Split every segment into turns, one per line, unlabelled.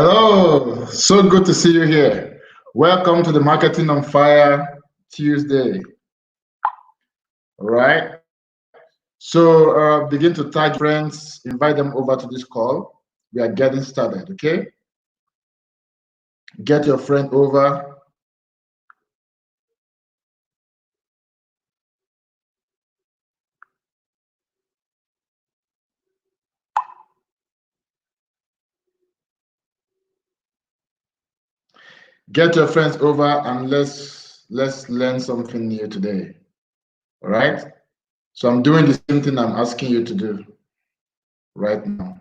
Hello, so good to see you here. Welcome to the Marketing on Fire Tuesday. All right. So begin to tag friends, invite them over to this call. We are getting started, okay? Get your friend over. Get your friends over and let's learn something new today. All right? So I'm doing the same thing I'm asking you to do right now.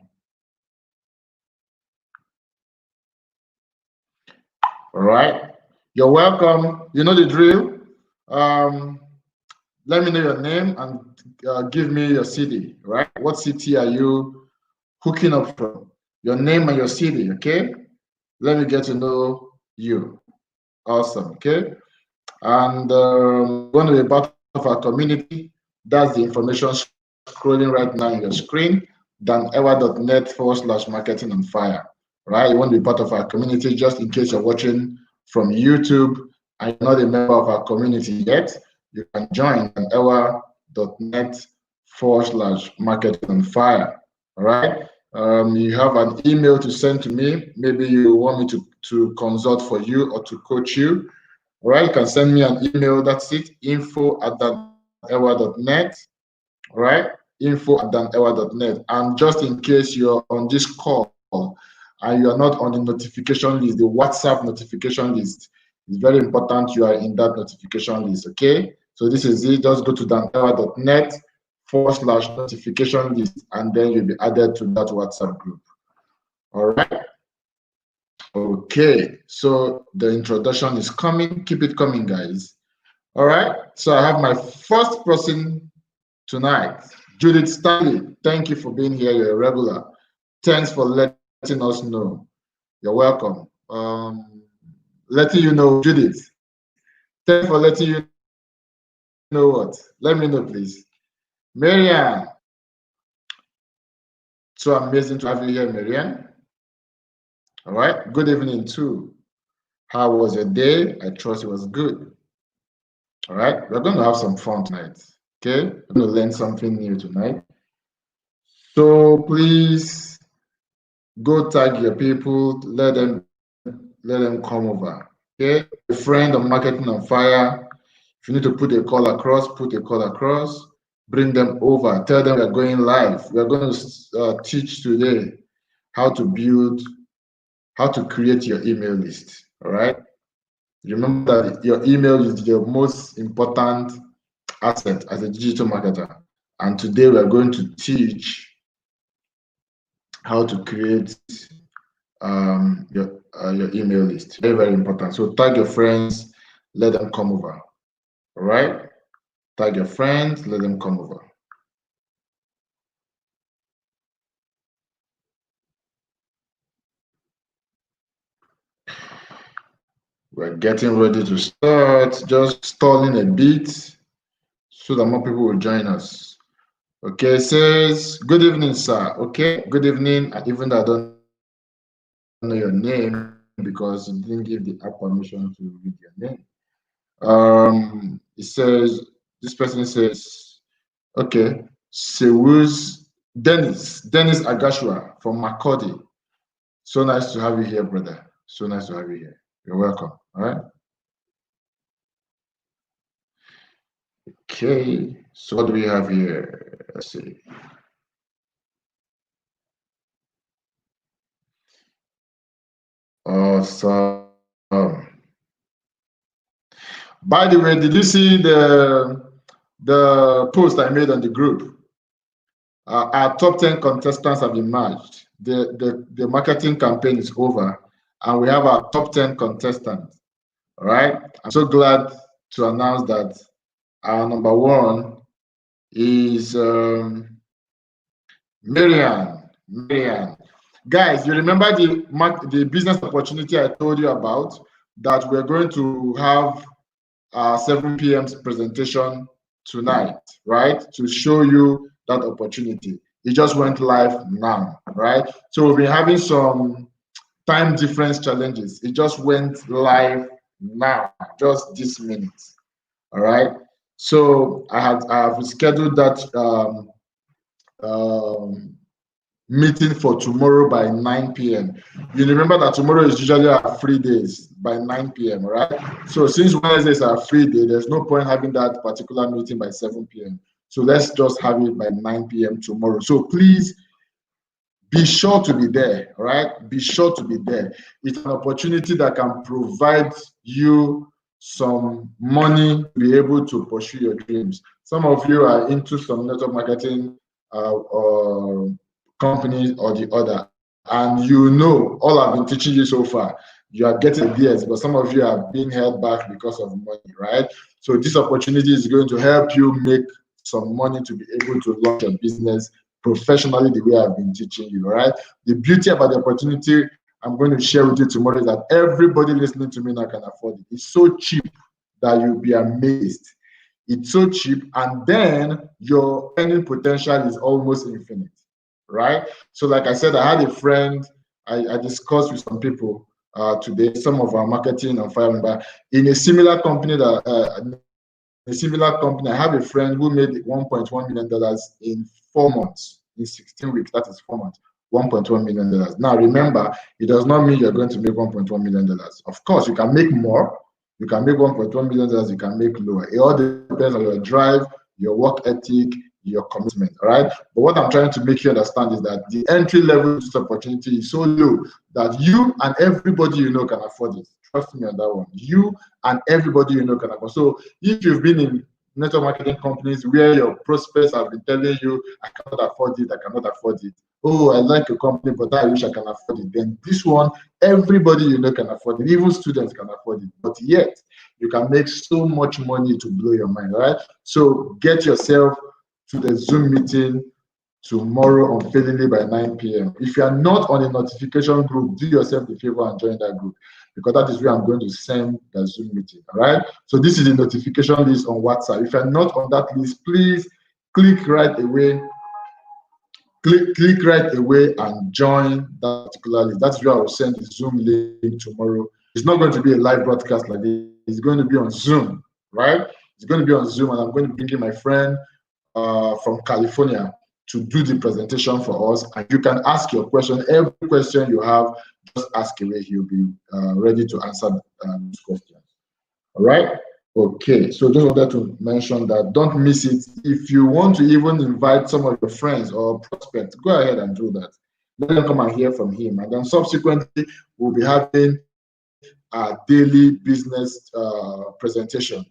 All right? You're welcome. You know the drill. Let me know your name and give me your city, right? What city are you hooking up from? Your name and your city, okay? Let me get to know you. Awesome, okay? And going to be part of our community. That's the information scrolling right now on your screen. danewa.net/marketing on fire, right? You want to be part of our community just in case you're watching from YouTube and you're not a member of our community yet. You can join danewa.net/marketing on fire, all right? You have an email to send to me. Maybe you want me to consult for you or to coach you. All right, you can send me an email. That's it. info@danewa.net. All right, info@danewa.net. And just in case you're on this call and you are not on the notification list, the WhatsApp notification list, it's very important you are in that notification list. Okay, so this is it. Just go to danewa.net/notification list, and then you'll be added to that WhatsApp group. All right. Okay, so the introduction is coming. Keep it coming, guys. All right, so I have my first person tonight, Judith Stanley. Thank you for being here. You're a regular. Thanks for letting us know. You're welcome. Letting you know, Judith. Thanks for letting you know what. Let me know, please. Marianne. So amazing to have you here, Marianne. All right, good evening too. How was your day? I trust it was good. All right, we're going to have some fun tonight. Okay, we're going to learn something new tonight. So please go tag your people, let them come over. Okay, a friend of Marketing on Fire. If you need to put a call across, put a call across. Bring them over. Tell them we're going live. We're going to teach today how to create your email list. All right. Remember that your email is your most important asset as a digital marketer. And today we are going to teach how to create your email list. Very, very important. So tag your friends, let them come over. All right? Tag your friends, let them come over. We're getting ready to start, just stalling a bit so that more people will join us. Okay, it says, good evening, sir. Okay, good evening. Even though I don't know your name because you didn't give the app permission to read your name. It says, this person says, okay, Sewus Dennis Agashua from Makodi. So nice to have you here, brother. So nice to have you here. You're welcome. All right. Okay, so what do we have here? Let's see. Awesome. By the way, did you see the post I made on the group? Our top 10 contestants have emerged. The marketing campaign is over, and we have our top 10 contestants. All right. I'm so glad to announce that our number one is Marianne. Guys, you remember the business opportunity I told you about, that we're going to have 7 p.m. presentation tonight, right? To show you that opportunity. It just went live now, right? So we'll be having some time difference challenges. It just went live now, just this minute. All right. So I have scheduled that meeting for tomorrow by 9 p.m. You remember that tomorrow is usually our free days by 9 p.m. Right? So since Wednesday is our free day, there's no point having that particular meeting by 7 p.m. So let's just have it by 9 p.m. tomorrow. So please be sure to be there, right? Be sure to be there. It's an opportunity that can provide you some money to be able to pursue your dreams. Some of you are into some network marketing or company or the other, and you know all I've been teaching you so far. You are getting ideas, but some of you are being held back because of money, right? So this opportunity is going to help you make some money to be able to launch your business professionally the way I've been teaching you, right? The beauty about the opportunity I'm going to share with you tomorrow is that everybody listening to me now can afford it. It's so cheap that you'll be amazed. It's so cheap, and then your earning potential is almost infinite, right? So like I said, I had a friend, I discussed with some people today, some of our marketing and fire member in a similar company I have a friend who made $1.1 million in 4 months, in 16 weeks. That is 4 months, $1.1 million. Now, remember, it does not mean you're going to make $1.1 million. Of course, you can make more. You can make $1.1 million. You can make lower. It all depends on your drive, your work ethic, your commitment, all right? But what I'm trying to make you understand is that the entry level to this opportunity is so low that you and everybody you know can afford it. Trust me on that one. You and everybody you know can afford. So if you've been in network marketing companies where your prospects have been telling you, I cannot afford it, I cannot afford it. Oh, I like a company, but I wish I can afford it. Then this one, everybody you know can afford it. Even students can afford it. But yet, you can make so much money to blow your mind, right? So get yourself to the Zoom meeting tomorrow unfailingly by 9 p.m. If you are not on a notification group, do yourself the favor and join that group, because that is where I'm going to send the Zoom meeting. All right. So this is the notification list on WhatsApp. If you're not on that list, please click right away. Click right away and join that particular list. That's where I will send the Zoom link tomorrow. It's not going to be a live broadcast like this. It's going to be on Zoom, right? It's going to be on Zoom, and I'm going to bring in my friend from California to do the presentation for us. And you can ask your question. Every question you have, just ask away. He'll be ready to answer these questions. All right. Okay. So just wanted to mention that. Don't miss it. If you want to even invite some of your friends or prospects, go ahead and do that. Let them come and hear from him. And then subsequently, we'll be having a daily business presentation.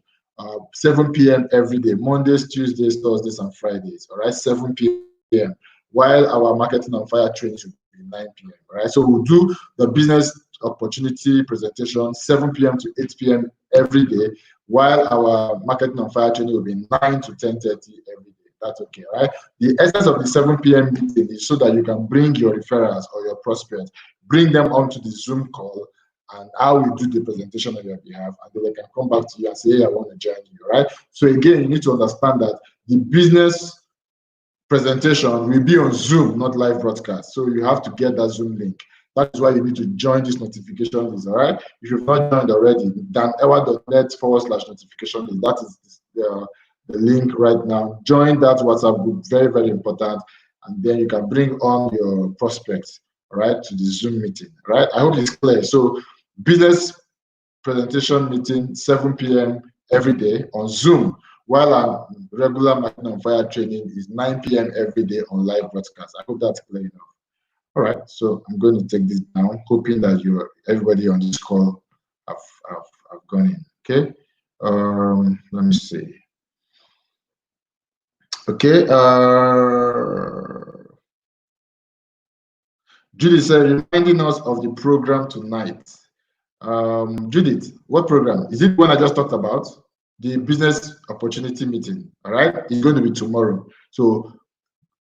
7 p.m. every day, Mondays, Tuesdays, Thursdays, and Fridays. All right, 7 p.m. While our marketing on fire training should be 9 p.m. All right, so we'll do the business opportunity presentation 7 p.m. to 8 p.m. every day, while our marketing on fire training will be 9 to 10:30 every day. That's okay, right? The essence of the 7 p.m. meeting is so that you can bring your referrals or your prospects, bring them onto the Zoom call, and I will do the presentation on your behalf, and then they can come back to you and say, hey, I want to join you, right? So again, you need to understand that the business presentation will be on Zoom, not live broadcast. So you have to get that Zoom link. That's why you need to join this notification list, all right? If you've not joined already, danewa.net/notification list. That is the link right now. Join that WhatsApp group, very, very important. And then you can bring on your prospects, all right, to the Zoom meeting, all right? I hope it's clear. So business presentation meeting 7 p.m. every day on Zoom, while our regular marketing on fire training is 9 p.m. every day on live broadcast. I hope that's clear enough. All right, so I'm going to take this down, hoping that everybody on this call have gone in. Okay, let me see. Okay, Judith said, reminding us of the program tonight. Judith, what program? Is it one I just talked about? The business opportunity meeting, all right? It's going to be tomorrow. So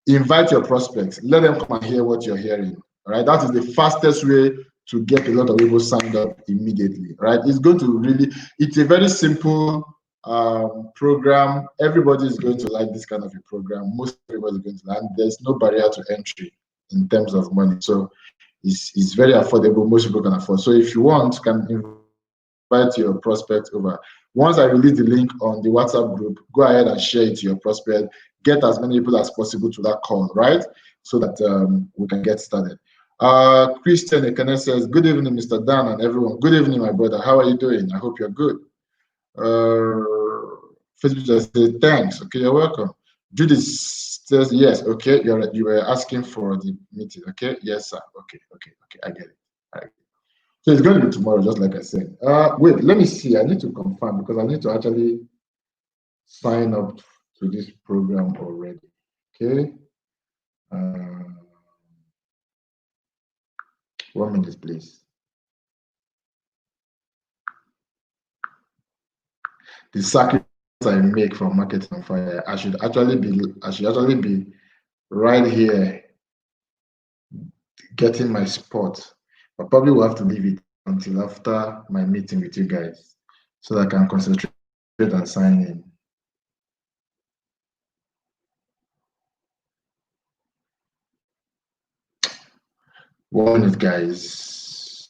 invite your prospects. Let them come and hear what you're hearing, all right? That is the fastest way to get a lot of people signed up immediately, right? It's going to really, it's a very simple program. Everybody is going to like this kind of a program. Most everybody is going to like, and there's no barrier to entry in terms of money. So is very affordable. Most people can afford. So if you want, you can invite your prospect over. Once I release the link on the WhatsApp group, go ahead and share it to your prospect. Get as many people as possible to that call, right? So that we can get started. Christian Ekene says, good evening, Mr. Dan and everyone. Good evening, my brother. How are you doing? I hope you're good. Facebook just says, thanks. Okay, you're welcome. Judith says, yes. Okay, you were asking for the meeting. Okay, yes, sir. Okay, I get it. All right. So it's going to be tomorrow, just like I said. Wait, let me see. I need to confirm because I need to actually sign up to this program already. Okay. 1 minute, please. The sacrifice I make from Marketing on Fire, I should actually be right here getting my spot. I probably will have to leave it until after my meeting with you guys so that I can concentrate and sign in. One minute, guys.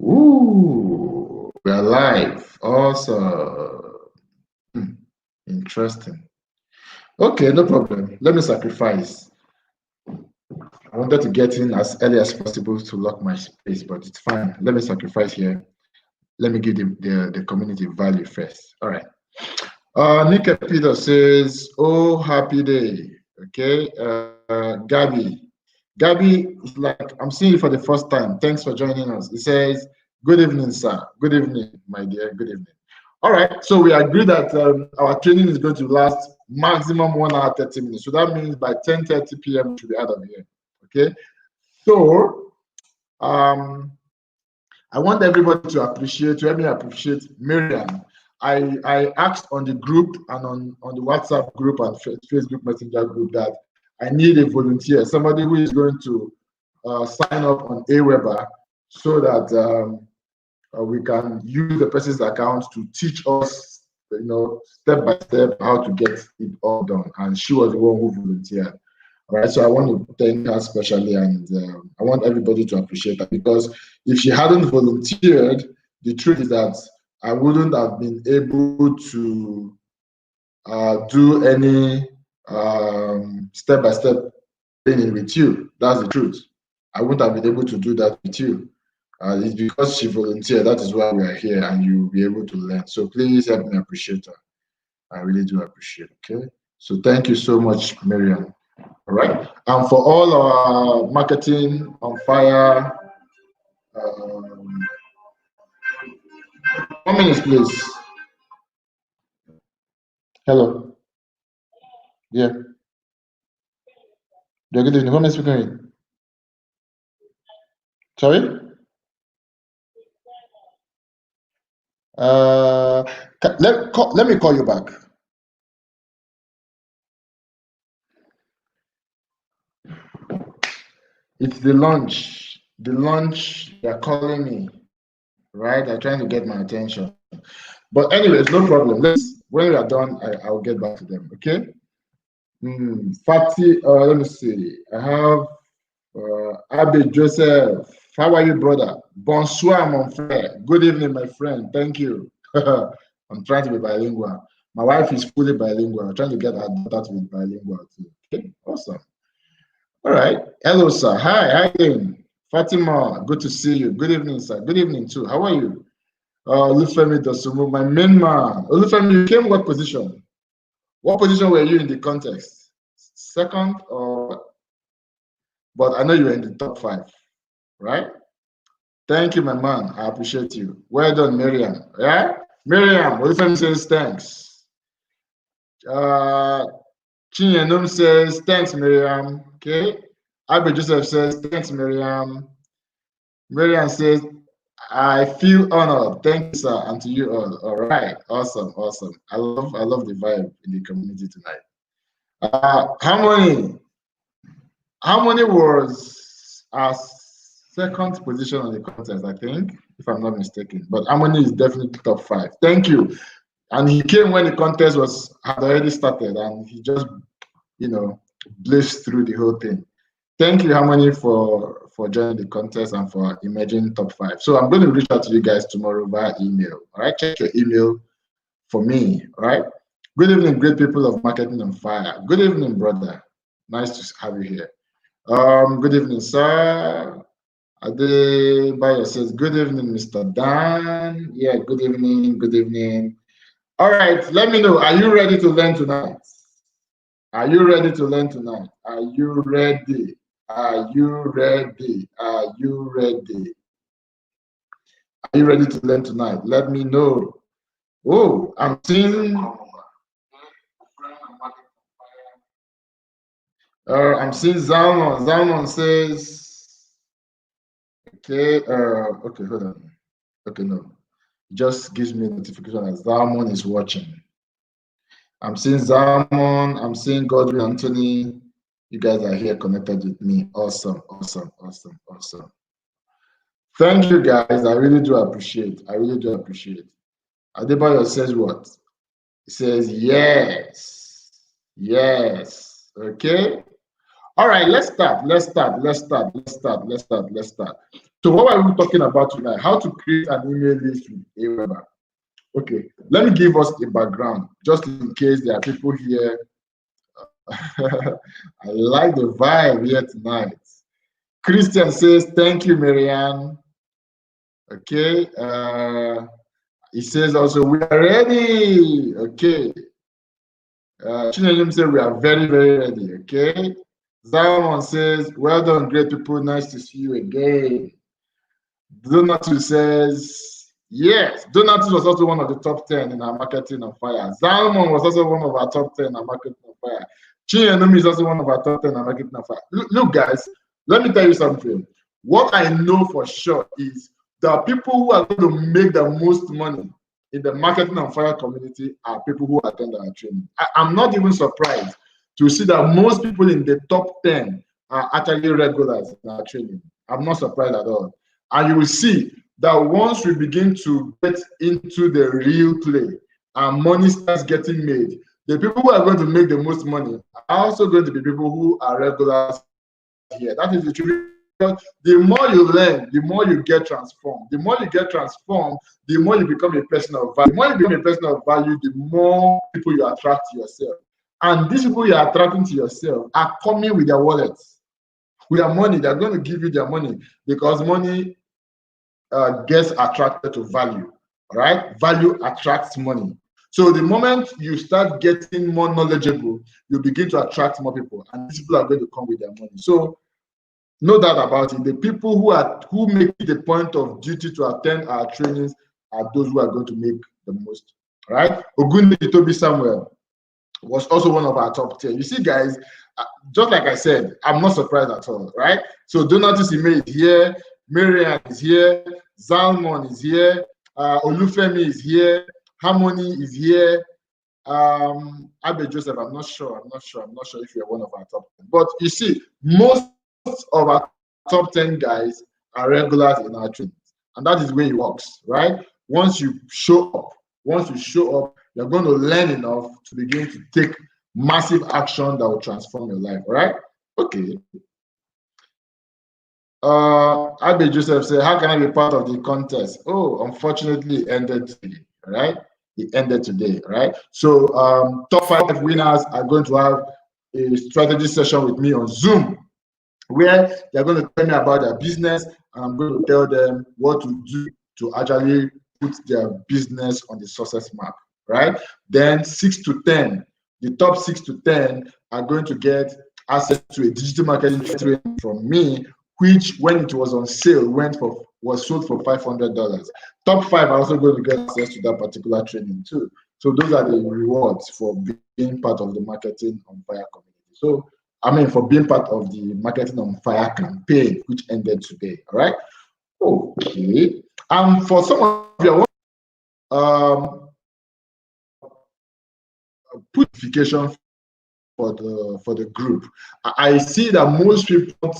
Ooh, we are live. Awesome. Interesting. Okay, no problem. Let me sacrifice. I wanted to get in as early as possible to lock my space, but it's fine. Let me sacrifice here. Let me give the community value first. All right. Nika Peter says, oh, happy day. Okay. Gabby is like, I'm seeing you for the first time. Thanks for joining us. It says, good evening, sir. Good evening, my dear. Good evening. All right. So we agree that our training is going to last maximum 1 hour, 30 minutes. So that means by 10:30 p.m. we should be out of here. Okay. So I want everybody to help me appreciate Miriam. I asked on the group and on the WhatsApp group and Facebook Messenger group that I need a volunteer, somebody who is going to sign up on Aweber so that we can use the person's account to teach us, step by step how to get it all done. And she was the one who volunteered. All right, so I want to thank her specially, and I want everybody to appreciate her, because if she hadn't volunteered, the truth is that I wouldn't have been able to do any step-by-step training with you. That's the truth. I wouldn't have been able to do that with you. It's because she volunteered. That is why we are here, and you'll be able to learn. So please help me appreciate her. I really do appreciate it. Okay. So thank you so much, Miriam. All right. And for all our Marketing on Fire, 1 minute, please. Hello. Yeah. Yeah, good evening. Who am I speaking with? Sorry? Let me call you back. It's the lunch. The lunch, they're calling me, right? They're trying to get my attention. But anyways, no problem. When we are done, I'll get back to them, okay? Fatih, let me see. I have Abe Joseph. How are you, brother? Bonsoir, mon frère. Good evening, my friend. Thank you. I'm trying to be bilingual. My wife is fully bilingual. I'm trying to get her daughter to be bilingual too. Okay, awesome. All right. Hello, sir. Hi, how you doing? Fatima, good to see you. Good evening, sir. Good evening too. How are you? Olufemi Dosumu, my main man. Olufemi, you came what position? What position were you in the contest? Second or? But I know you were in the top 5, right? Thank you, my man. I appreciate you. Well done, Miriam. Yeah? Miriam, Olufemi says thanks. Chinyenum says thanks, Miriam. Okay. Abe Joseph says thanks, Miriam. Miriam says, I feel honored. Thank you, sir, and to you all. All right. Awesome. I love the vibe in the community tonight. Harmony was our second position on the contest, I think, if I'm not mistaken. But Harmony is definitely top 5. Thank you. And he came when the contest had already started, and he just, blazed through the whole thing. Thank you, Harmony, for for joining the contest and for emerging top 5. So I'm going to reach out to you guys tomorrow via email. All right, check your email for me. All right. Good evening, great people of Marketing on Fire. Good evening, brother. Nice to have you here. Good evening, sir. Adebayo says, good evening, Mr. Dan. Yeah, good evening, good evening. All right, let me know. Are you ready to learn tonight? Are you ready to learn tonight? Are you ready? Are you ready? Are you ready? Are you ready to learn tonight? Let me know. Oh, I'm seeing Zalman. Zalman says, okay, okay, hold on. Okay, no. It just gives me a notification that Zalman is watching. I'm seeing Zalman, I'm seeing Godwin Anthony. You guys are here connected with me. Awesome, awesome, awesome, awesome. Thank you, guys. I really do appreciate. I really do appreciate. Adebayo says what? He says yes. Yes. Okay. All right, let's start. Let's start. Let's start. Let's start. Let's start. Let's start. So what are we talking about tonight? How to create an email list with Aweber. Okay, let me give us a background, just in case there are people here. I like the vibe here tonight. Christian says, thank you, Marianne. Okay. He says also, we are ready. Okay. Chinejum says, we are very, very ready. Okay. Zalman says, well done, great people. Nice to see you again. Donatu says, yes. Donatu was also one of the top 10 in our Marketing on Fire. Zalman was also one of our top 10 in our Marketing on Fire. Chinejum is also one of our top 10 in our Marketing on Fire. Look, guys, let me tell you something. What I know for sure is the people who are going to make the most money in the Marketing on Fire community are people who attend our training. I'm not even surprised to see that most people in the top 10 are actually regulars in our training. I'm not surprised at all. And you will see that once we begin to get into the real play and money starts getting made, the people who are going to make the most money are also going to be people who are regulars here. That is the truth. The more you learn, the more you get transformed. The more you get transformed, the more you become a person of value. The more you become a person of value, the more people you attract to yourself. And these people you are attracting to yourself are coming with their wallets, with their money. They're going to give you their money because money gets attracted to value. Right? Value attracts money. So the moment you start getting more knowledgeable, you begin to attract more people, and these people are going to come with their money. So no doubt about it. The people who make it a point of duty to attend our trainings are those who are going to make the most. Right? Ogunde Itobi Samuel was also one of our top 10. You see, guys, just like I said, I'm not surprised at all. Right? So Donatus Ime is here, Marian is here, Zalmon is here, Olufemi is here, Harmony is here. Abe Joseph, I'm not sure if you're one of our top 10. But you see, most of our top 10 guys are regulars in our trainings, and that is the way it works, right? Once you show up, you're going to learn enough to begin to take massive action that will transform your life. All right? Okay. Abe Joseph said, how can I be part of the contest? Oh, unfortunately, it ended today. All right? It ended today. All right? So top 5 winners are going to have a strategy session with me on Zoom, where they're going to tell me about their business, and I'm going to tell them what to do to actually put their business on the success map, right? Then 6 to 10, the top 6 to 10 are going to get access to a digital marketing training from me, which when it was on sale was sold for $500. Top 5 are also going to get access to that particular training too. So those are the rewards for being part of the Marketing on Fire community. So for being part of the Marketing on Fire campaign, which ended today. All right. Okay. And for some of you, put notification for the group. I see that most people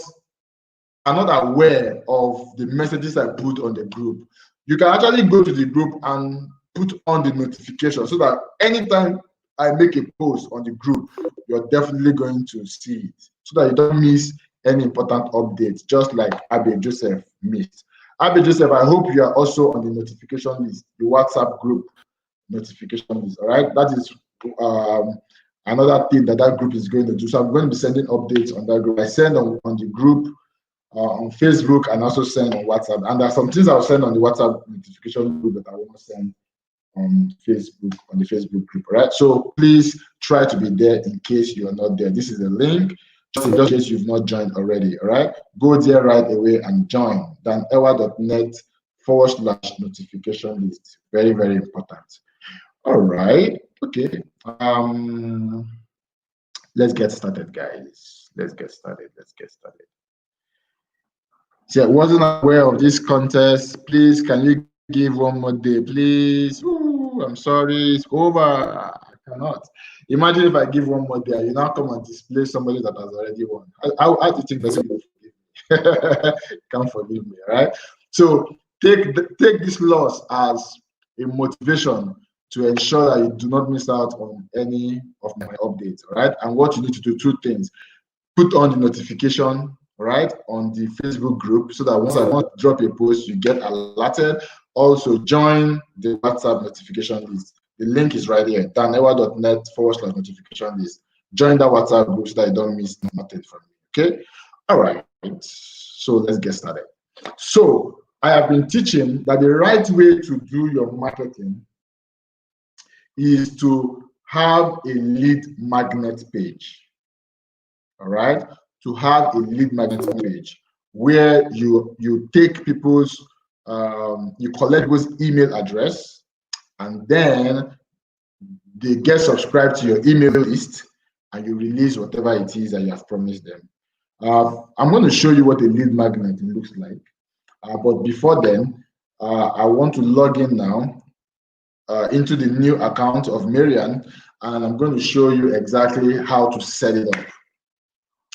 are not aware of the messages I put on the group. You can actually go to the group and put on the notification so that anytime I make a post on the group, you're definitely going to see it, so that you don't miss any important updates, just like Abe Joseph missed. Abe Joseph, I hope you are also on the notification list, the WhatsApp group notification list. All right, that is another thing that group is going to do. So I'm going to be sending updates on that group. I send on the group on Facebook and also send on WhatsApp. And there are some things I'll send on the WhatsApp notification group that I will not send on Facebook, on the Facebook group. All right, so please try to be there in case you are not there. This is a link just in case you've not joined already. All right, go there right away and join danewa.net/notification list. Very, very important. All right, okay. Let's get started, guys. Let's get started. See, I wasn't aware of this contest. Please, can you give one more day, please? Ooh, I'm sorry, it's over. I cannot. Imagine if I give one more day, you now come and display somebody that has already won. How do you think that's going to forgive me? Can't forgive me, all right? So take this loss as a motivation to ensure that you do not miss out on any of my updates, all right? And what you need to do, two things. Put on the notification, right, on the Facebook group, so that once I want to drop a post, you get alerted. Also, join the WhatsApp notification list. The link is right here, danewa.net/notification list. Join that WhatsApp group so that you don't miss nothing from me, okay? All right, so let's get started. So I have been teaching that the right way to do your marketing is to have a lead magnet page. All right, to have a lead magnet page where you take people's you collect people's email address, and then they get subscribed to your email list, and you release whatever it is that you have promised them. I'm going to show you what a lead magnet looks like, but before then, I want to log in now into the new account of Marian, and I'm going to show you exactly how to set it up.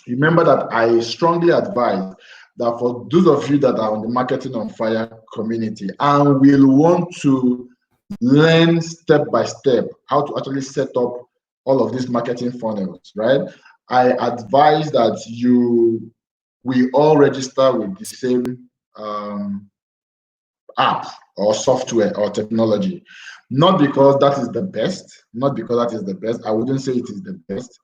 Remember that I strongly advise that for those of you that are on the Marketing on Fire community and will want to learn step by step how to actually set up all of these marketing funnels, right? I advise that we all register with the same app or software or technology. Not because that is the best, I wouldn't say it is the best.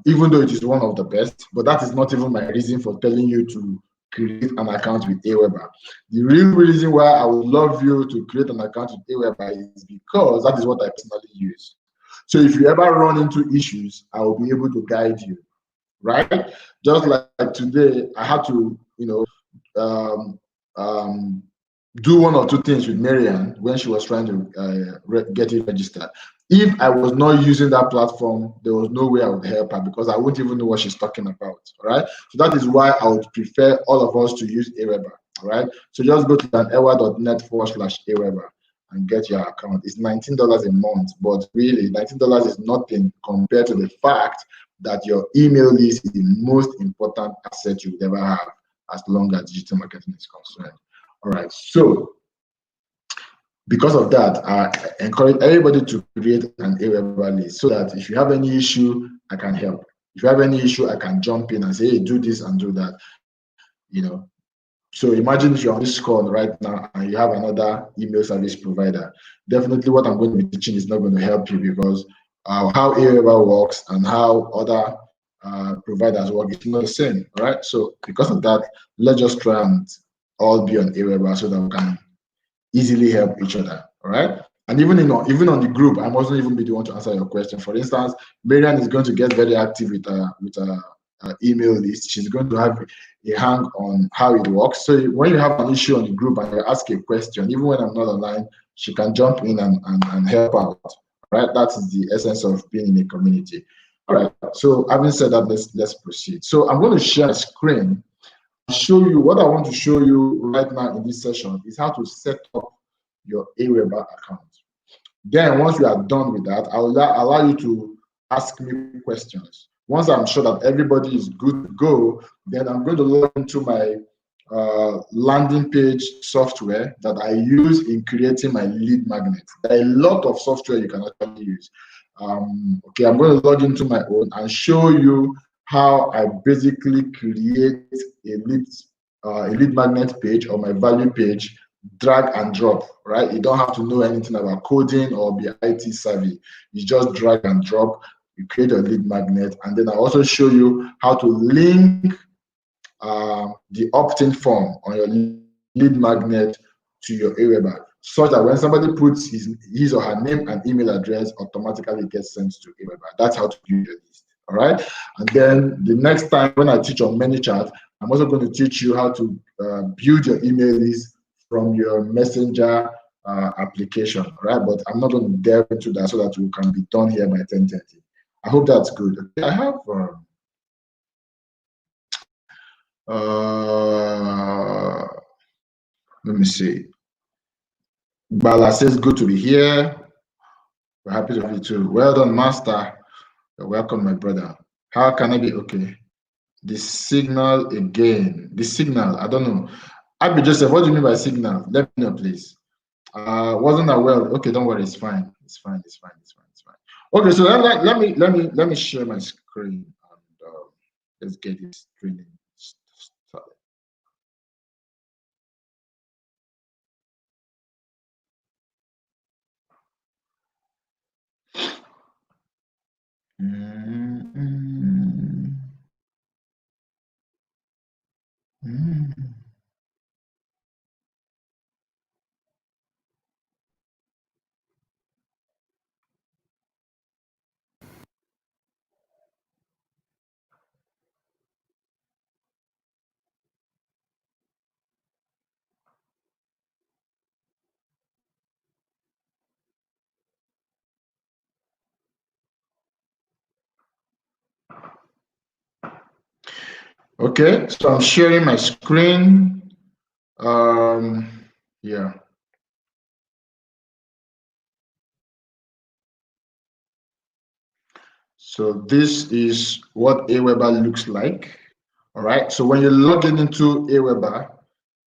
Even though it is one of the best, but that is not even my reason for telling you to create an account with Aweber. The real reason why I would love you to create an account with Aweber is because that is what I personally use. So if you ever run into issues, I will be able to guide you, right? Just like today, I had to, do one or two things with Marian when she was trying to get it registered. If I was not using that platform, there was no way I would help her because I wouldn't even know what she's talking about. All right. So that is why I would prefer all of us to use Aweber. All right. So just go to danewa.net/Aweber and get your account. It's $19 a month, but really $19 is nothing compared to the fact that your email list is the most important asset you would ever have as long as digital marketing is concerned. All right. So because of that, I encourage everybody to create an Aweber list so that if you have any issue, I can help. If you have any issue, I can jump in and say, hey, do this and do that. So imagine if you're on this call right now and you have another email service provider. Definitely what I'm going to be teaching is not going to help you because how Aweber works and how other providers work is not the same. All right. So because of that, let's just try and all be on Aweber so that we can easily help each other. All right. And even on the group, I mustn't even be the one to answer your question. For instance, Marian is going to get very active with her email list. She's going to have a hang on how it works. So when you have an issue on the group and you ask a question, even when I'm not online, she can jump in and help out. All right. That is the essence of being in a community. All right. So having said that, let's proceed. So I'm going to share a screen. Show you what I want to show you right now in this session is how to set up your Aweber account. Then once you are done with that, I will allow you to ask me questions. Once I'm sure that everybody is good to go, then I'm going to log into my landing page software that I use in creating my lead magnet. There are a lot of software you can actually use. Okay, I'm going to log into my own and show you how I basically create a lead magnet page or my value page, drag and drop, right? You don't have to know anything about coding or be IT savvy. You just drag and drop, you create a lead magnet, and then I also show you how to link the opt-in form on your lead magnet to your Aweber, such that when somebody puts his or her name and email address, automatically gets sent to Aweber. That's how to build your list. All right. And then the next time when I teach on ManyChat, I'm also going to teach you how to build your email list from your Messenger application. All right. But I'm not going to delve into that so that we can be done here by 10:30. I hope that's good. Okay, I have. Let me see. Bala says, good to be here. We're happy to have you too. Well done, Master. You're welcome, my brother. How can I be okay? The signal again. The signal, I don't know. Abby Joseph, what do you mean by signal? Let me know, please. Wasn't that well? Okay, don't worry, it's fine. It's fine. It's fine. It's fine. It's fine. Okay, so let me share my screen and let's get this training started. Okay, so I'm sharing my screen. Yeah. So this is what Aweber looks like. All right. So when you log into Aweber,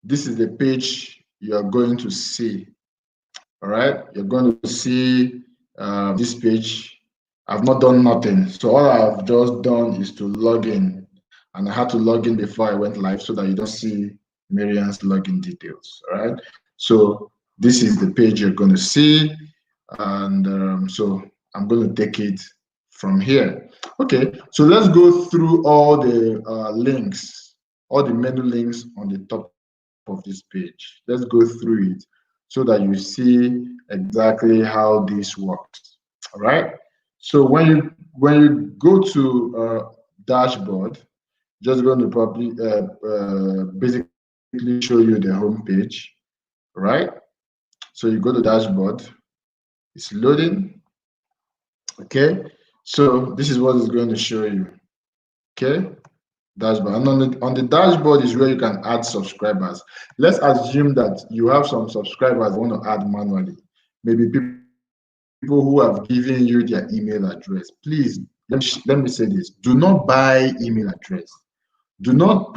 this is the page you're going to see. All right. You're going to see this page. I've not done nothing. So all I've just done is to log in. And I had to log in before I went live so that you don't see Miriam's login details. All right. So this is the page you're going to see. And so I'm going to take it from here. Okay, so let's go through all the links, all the menu links on the top of this page. Let's go through it so that you see exactly how this works. All right. So when you go to dashboard, just going to probably basically show you the home page, right? So you go to dashboard, it's loading. Okay, so this is what it's going to show you. Okay, dashboard, and on the dashboard is where you can add subscribers. Let's assume that you have some subscribers you want to add manually. Maybe people who have given you their email address. Please let me say this: do not buy email address. Do not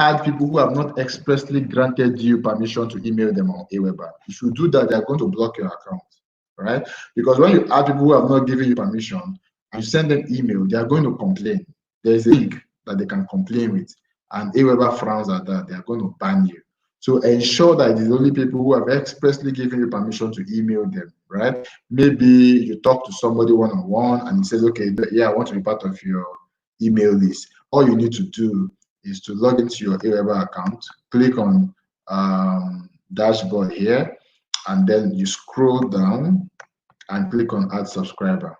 add people who have not expressly granted you permission to email them on Aweber. If you do that, they're going to block your account, right? Because when you add people who have not given you permission and you send them email, they are going to complain. There's a link that they can complain with, and Aweber frowns at that. They are going to ban you. So ensure that it is only people who have expressly given you permission to email them, right? Maybe you talk to somebody one-on-one and he says, okay, yeah, I want to be part of your email list. All you need to do is to log into your Aweber account, click on dashboard here, and then you scroll down and click on add subscriber.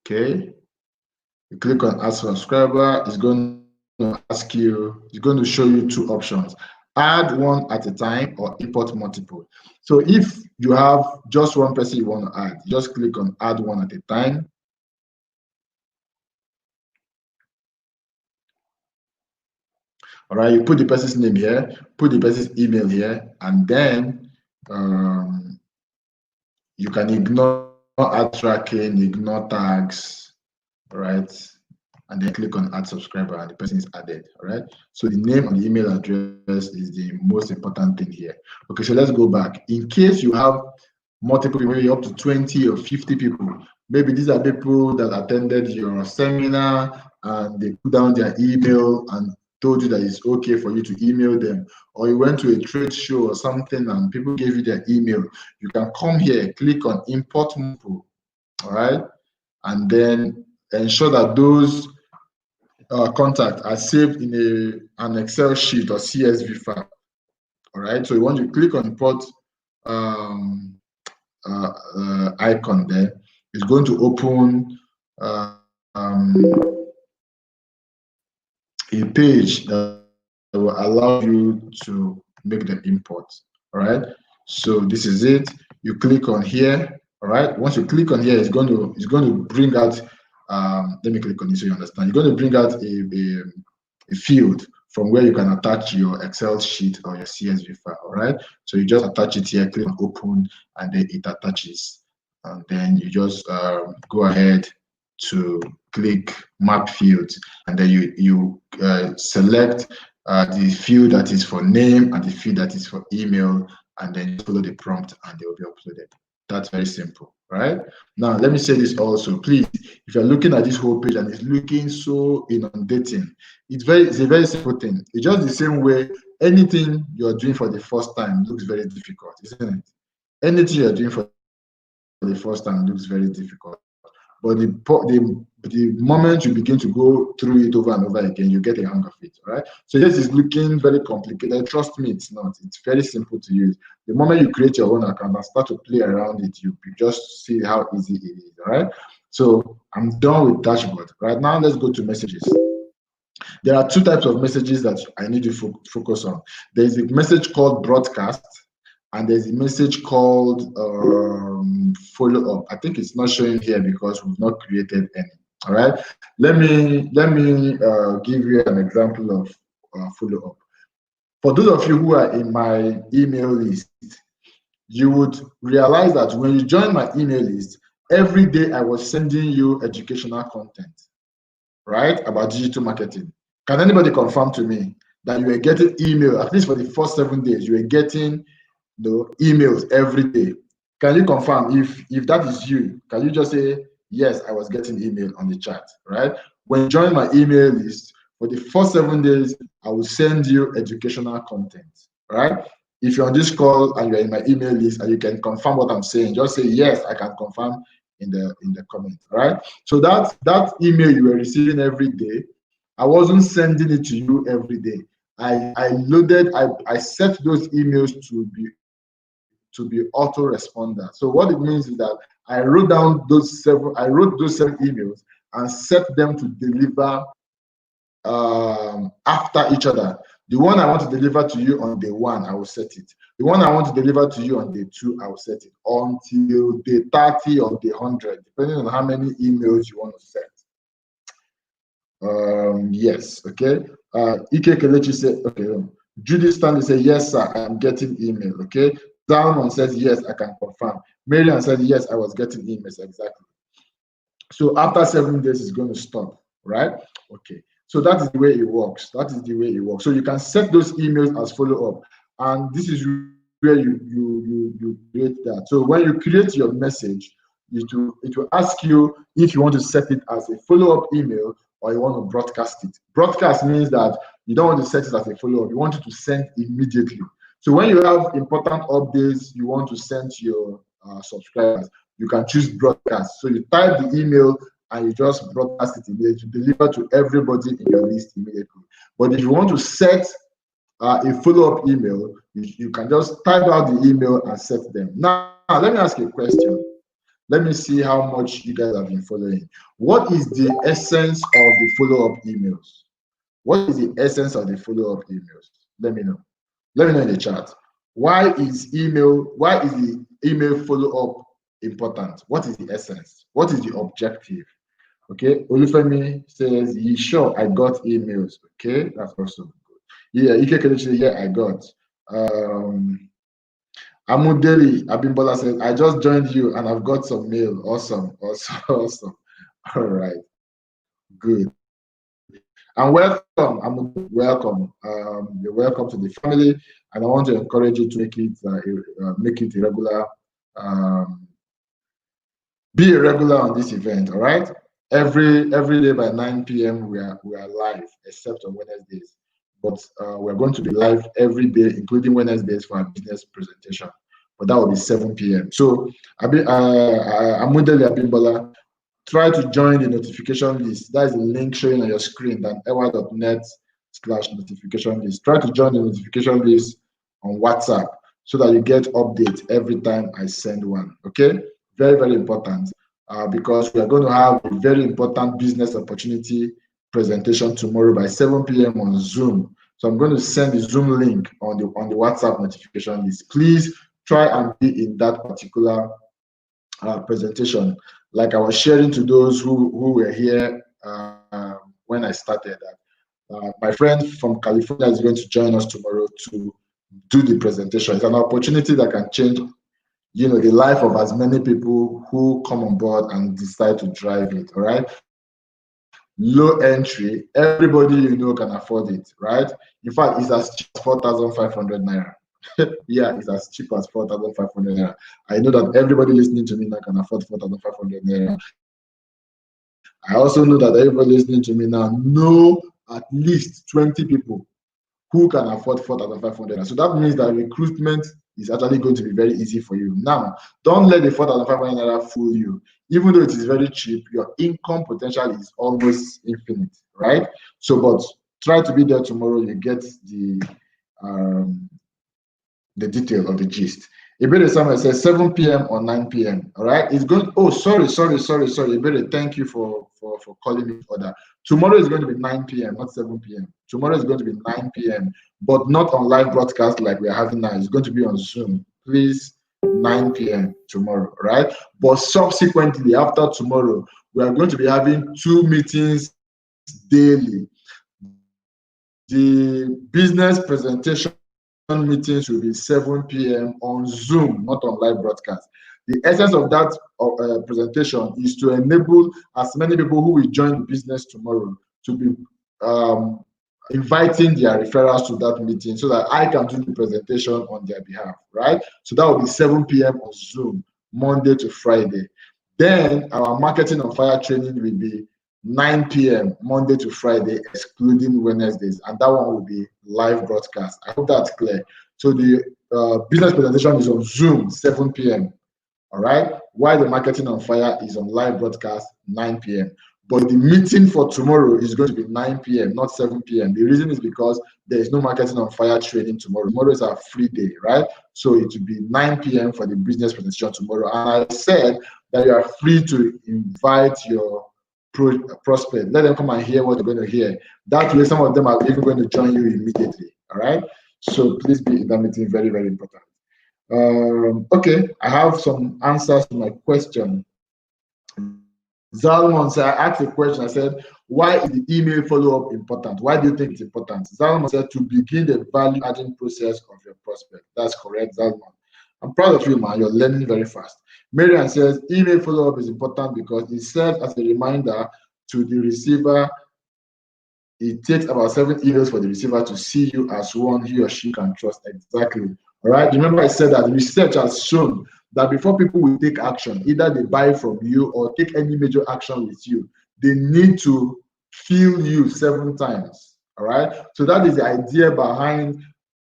Okay, you click on add subscriber. It's going to ask you, it's going to show you two options: add one at a time or import multiple. So if you have just one person you want to add, just click on add one at a time. All right, you put the person's name here, put the person's email here, and then you can ignore ad tracking, ignore tags, right? And then click on add subscriber and the person is added. All right. So the name and the email address is the most important thing here. Okay, so let's go back. In case you have multiple people, maybe up to 20 or 50 people. Maybe these are people that attended your seminar and they put down their email and told you that it's okay for you to email them, or you went to a trade show or something and people gave you their email. You can come here, click on import multiple, all right, and then ensure that those contacts are saved in an Excel sheet or CSV file. All right, so you want to click on import icon there. It's going to open a page that will allow you to make the import. All right, so this is it. You click on here. All right, once you click on here, it's going to bring out. Let me click on this so you understand. You're going to bring out a field from where you can attach your Excel sheet or your CSV file. All right, so you just attach it here, click on open, and then it attaches. And then you just go ahead to click map fields, and then you select the field that is for name and the field that is for email, and then you follow the prompt and they will be uploaded. That's very simple, right? Now, let me say this also, please, if you're looking at this whole page and it's looking so inundating, it's a very simple thing. It's just the same way anything you're doing for the first time looks very difficult, isn't it? Anything you're doing for the first time looks very difficult. But the moment you begin to go through it over and over again, you get a hang of it, right? So yes, it's looking very complicated. Trust me, it's not. It's very simple to use. The moment you create your own account and start to play around it, you just see how easy it is, all right? So I'm done with dashboard. Right now, let's go to messages. There are two types of messages that I need to focus on. There's a message called broadcast, and there's a message called follow up. I think it's not showing here because we've not created any. All right, let me give you an example of follow up. For those of you who are in my email list, you would realize that when you join my email list, every day I was sending you educational content, right, about digital marketing. Can anybody confirm to me that you were getting email, at least for the first 7 days, you were getting the emails every day? Can you confirm if that is you? Can you just say, yes, I was getting email on the chat, right? When you join my email list, for the first 7 days, I will send you educational content, right? If you're on this call and you're in my email list and you can confirm what I'm saying, just say, yes, I can confirm in the comment, right? So that email you were receiving every day, I wasn't sending it to you every day. I set those emails to be autoresponder. So what it means is that I wrote those 7 emails and set them to deliver after each other. The one I want to deliver to you on day 1, I will set it. The one I want to deliver to you on day 2, I will set it until day 30 or day 100, depending on how many emails you want to set. Yes, okay. Ike Kelechi said, okay. Judy Stanley said, yes, sir, I am getting email, okay. Salmon says, yes, I can confirm. Marian said, yes, I was getting emails, exactly. So after 7 days, it's going to stop, right? Okay. So that is the way it works. That is the way it works. So you can set those emails as follow-up. And this is where you create that. So when you create your message, it will ask you if you want to set it as a follow-up email or you want to broadcast it. Broadcast means that you don't want to set it as a follow-up. You want it to send immediately. So when you have important updates you want to send to your subscribers, you can choose broadcast. So you type the email and you just broadcast it immediately to deliver to everybody in your list immediately. But if you want to set a follow-up email, you can just type out the email and set them. Now, let me ask you a question. Let me see how much you guys have been following. What is the essence of the follow-up emails? What is the essence of the follow-up emails? Let me know. Let me know in the chat. Why is the email follow-up important? What is the essence? What is the objective? Okay, Olufemi says, "You sure I got emails?" Okay, that's also good. Yeah, Ike Kelechi, yeah, I got. Amudeli Abimbola says, "I just joined you and I've got some mail." Awesome, awesome, awesome. All right, good. And welcome, welcome. You're welcome to the family, and I want to encourage you to make it a regular um, be a regular on this event. All right. Every day by 9 p.m. we are live, except on Wednesdays. But we're going to be live every day, including Wednesdays for our business presentation. But that will be 7 p.m. So Amundele Abimbola, try to join the notification list. That is the link showing on your screen, that ewa.net/notification list. Try to join the notification list on WhatsApp so that you get updates every time I send one. Okay, very, very important, because we are going to have a very important business opportunity presentation tomorrow by 7 p.m. on Zoom. So I'm going to send the Zoom link on the WhatsApp notification list. Please try and be in that particular presentation. Like I was sharing to those who were here when I started that. My friend from California is going to join us tomorrow to do the presentation. It's an opportunity that can change, the life of as many people who come on board and decide to drive it. All right. Low entry, everybody can afford it, right? In fact, it's as cheap as 4,500 naira. Yeah, it's as cheap as 4,500 naira. I know that everybody listening to me now can afford 4,500 naira. I also know that everybody listening to me now know at least 20 people who can afford 4,500. So that means that recruitment is actually going to be very easy for you. Now, don't let the 4,500 fool you. Even though it is very cheap, your income potential is almost infinite, right? So, but try to be there tomorrow. You get the detail of the gist. Ibere Samuel says 7 p.m. or 9 p.m. All right, it's going. Oh, sorry. Ibere, thank you for calling me for that. Tomorrow is going to be 9 p.m., not 7 p.m. Tomorrow is going to be 9 p.m., but not on live broadcast like we're having now. It's going to be on Zoom. Please, 9 p.m. tomorrow, right? But subsequently, after tomorrow, we are going to be having 2 meetings daily. The business presentation meetings will be 7 p.m. on Zoom, not on live broadcast. The essence of that presentation is to enable as many people who will join the business tomorrow to be inviting their referrals to that meeting so that I can do the presentation on their behalf, right? So that will be 7 p.m. on Zoom, Monday to Friday. Then our marketing on fire training will be 9 p.m. Monday to Friday, excluding Wednesdays, and that one will be live broadcast. I hope that's clear. So the business presentation is on Zoom, 7 p.m. All right, while the marketing on fire is on live broadcast, 9 p.m. But the meeting for tomorrow is going to be 9 p.m., not 7 p.m. The reason is because there is no marketing on fire training tomorrow. Tomorrow is our free day, right? So it will be 9 p.m. for the business presentation tomorrow. And I said that you are free to invite your prospect. Let them come and hear what you're going to hear. That way, some of them are even going to join you immediately. All right. So please be in that meeting. Very, very important. Okay, I have some answers to my question. Zalmon said, I asked a question. I said, why is the email follow-up important? Why do you think it's important? Zalmon said, to begin the value-adding process of your prospect. That's correct, Zalmon. I'm proud of you, man. You're learning very fast. Marian says, email follow-up is important because it serves as a reminder to the receiver. It takes about 7 emails for the receiver to see you as one he or she can trust. Exactly. All right. Remember, I said that research has shown that before people will take action, either they buy from you or take any major action with you, they need to feel you 7 times. All right. So that is the idea behind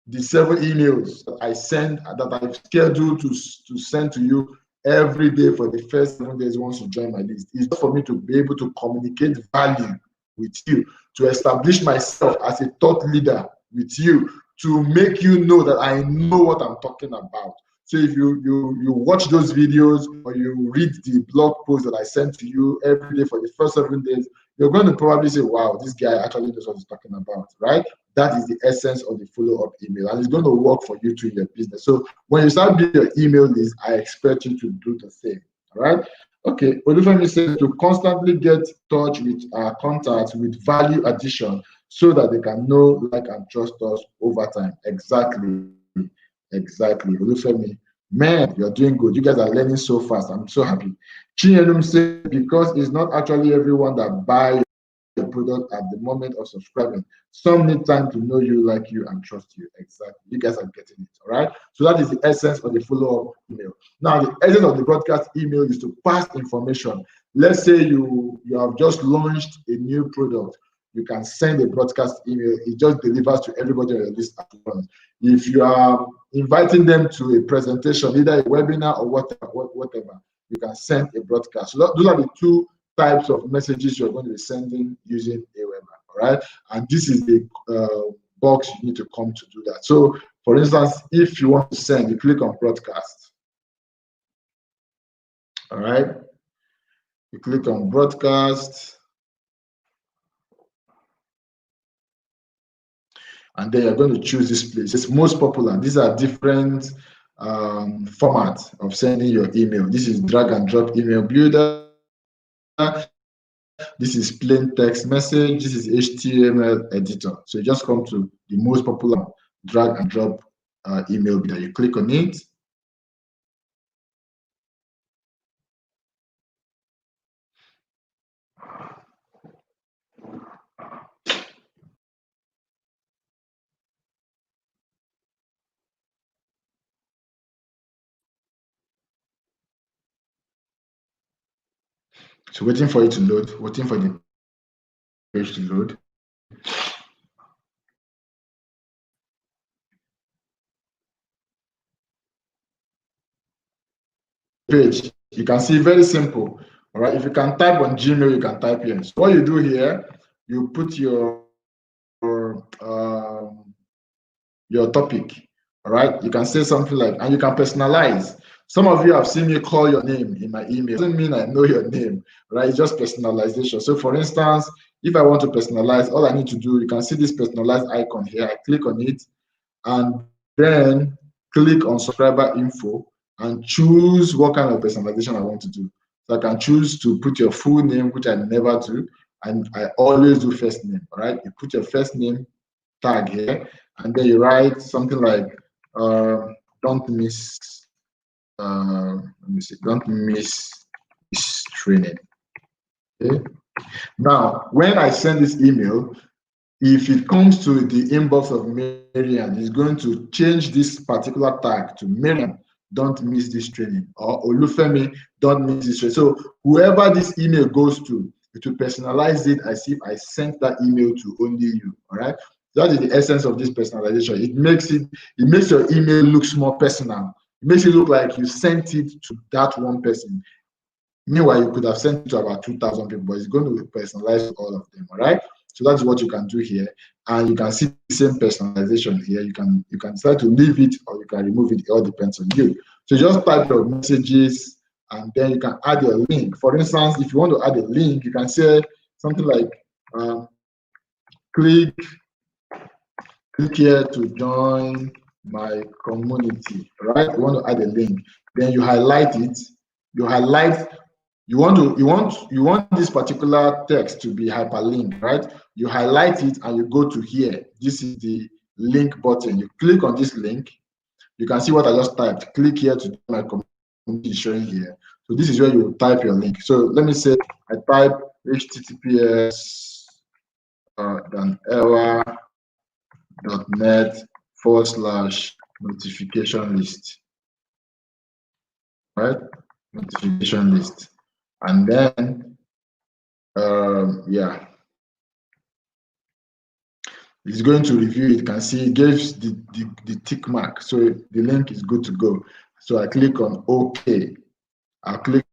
the 7 emails that I send, that I've scheduled to send to you every day for the first 7 days once you join my list. It's just for me to be able to communicate value with you, to establish myself as a thought leader with you, to make you know that I know what I'm talking about. So if you watch those videos or you read the blog post that I send to you every day for the first 7 days, you're going to probably say, wow, this guy actually knows what he's talking about, right? That is the essence of the follow-up email, and it's going to work for you too in your business. So when you start building your email list, I expect you to do the same, all right? Okay, Olufemi says to constantly get in touch with our contacts with value addition so that they can know, like, and trust us over time. Exactly. Olufemi, man, you're doing good. You guys are learning so fast. I'm so happy. Chinenum says because it's not actually everyone that buys your product at the moment of subscribing. Some need time to know you, like you, and trust you. Exactly. You guys are getting it. All right. So that is the essence of the follow-up email. Now, the essence of the broadcast email is to pass information. Let's say you have just launched a new product. You can send a broadcast email. It just delivers to everybody on your list at once. If you are inviting them to a presentation, either a webinar or whatever, you can send a broadcast. So those are the two types of messages you're going to be sending using Aweber. All right, and this is the box you need to come to do that. So, for instance, if you want to send, you click on broadcast. All right, you click on broadcast. And then you're going to choose this place. It's most popular. These are different formats of sending your email. This is drag and drop email builder. This is plain text message. This is HTML editor. So you just come to the most popular drag and drop email builder. You click on it. So waiting for it to load, waiting for the page to load. Page, you can see very simple. All right, if you can type on Gmail, you can type here. So what you do here, you put your topic. All right, you can say something like, and you can personalize. Some of you have seen me call your name in my email. It doesn't mean I know your name, right? It's just personalization. So for instance, if I want to personalize, all I need to do, you can see this personalized icon here. I click on it and then click on subscriber info and choose what kind of personalization I want to do. So I can choose to put your full name, which I never do, and I always do first name. All right, you put your first name tag here, and then you write something like don't miss let me see, don't miss this training. Okay, now when I send this email, if it comes to the inbox of Marian, it's going to change this particular tag to Marian, don't miss this training, or Olufemi, don't miss this training. So whoever this email goes to, it will personalize it as if I sent that email to only you. All right. That is the essence of this personalization. It makes your email looks more personal. It makes it look like you sent it to that one person. Meanwhile, you could have sent it to about 2,000 people, but it's going to be personalized to all of them. All right. So that's what you can do here, and you can see the same personalization here. You can decide to leave it or you can remove it. It all depends on you. So just type your messages, and then you can add your link. For instance, if you want to add a link, you can say something like click here to join my community. Right? You want to add a link. Then you highlight it. You want this particular text to be hyperlinked, right? You highlight it and you go to here. This is the link button. You click on this link. You can see what I just typed. Click here to my community showing here. So this is where you type your link. So let me say I type https .net/notification list. Right? Notification list. And then yeah, it's going to review it. You can see it gives the tick mark, so the link is good to go. So I click on OK. I'll click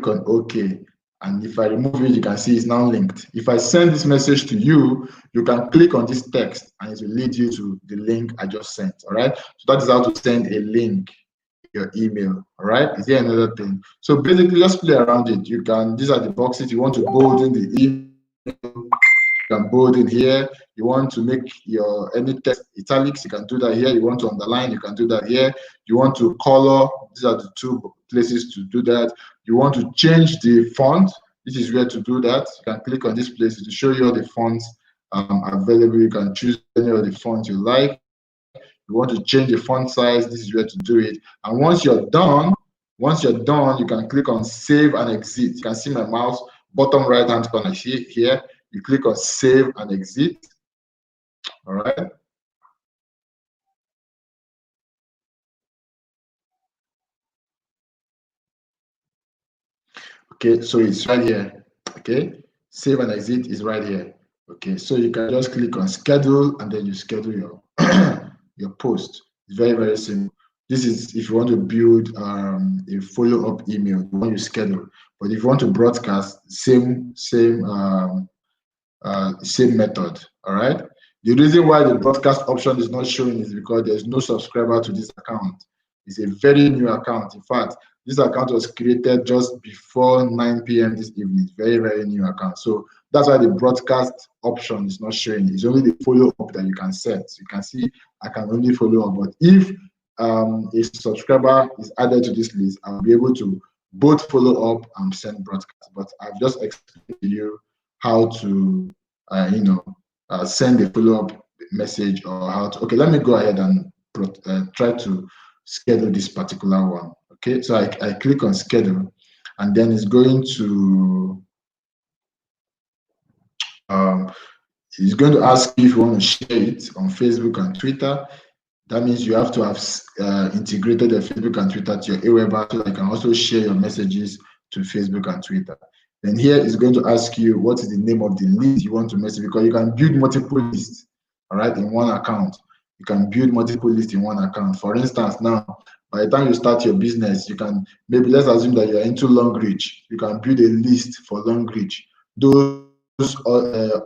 on OK, and if I remove it, you can see it's now linked. If I send this message to you, you can click on this text and it will lead you to the link I just sent. All right, so that is how to send a link, your email. All right, is there another thing? So basically just play around it. You can, these are the boxes. You want to bold in the email, you can bold in here. You want to make your any text italics, you can do that here. You want to underline, you can do that here. You want to color, these are the two places to do that. You want to change the font, this is where to do that. You can click on this place to show you all the fonts available. You can choose any of the fonts you like. You want to change the font size, this is where to do it. And once you're done, you can click on save and exit. You can see my mouse bottom right hand corner here. you click on save and exit. All right. Okay, so it's right here. Okay, save and exit is right here. Okay, so you can just click on schedule and then you schedule your your post. It's very, very simple. This is if you want to build a follow-up email, when you schedule. But if you want to broadcast, same method. All right. The reason why the broadcast option is not showing is because there's no subscriber to this account. It's a very new account. In fact, this account was created just before 9 p.m. this evening. Very, very new account. So that's why the broadcast option is not showing. It's only the follow-up that you can set. So you can see I can only follow up. But if a subscriber is added to this list, I'll be able to both follow up and send broadcast. But I've just explained to you how to send a follow-up message, or how to. Okay, let me go ahead and try to schedule this particular one. Okay, so I click on schedule, and then it's going to ask you if you want to share it on Facebook and Twitter. That means you have to have integrated the Facebook and Twitter to your Aweber, so that you can also share your messages to Facebook and Twitter. Then here is going to ask you what is the name of the list you want to message, because you can build multiple lists, all right, in one account. You can build multiple lists in one account. For instance, now, by the time you start your business, you can, maybe let's assume that you're into long reach. You can build a list for long reach. Those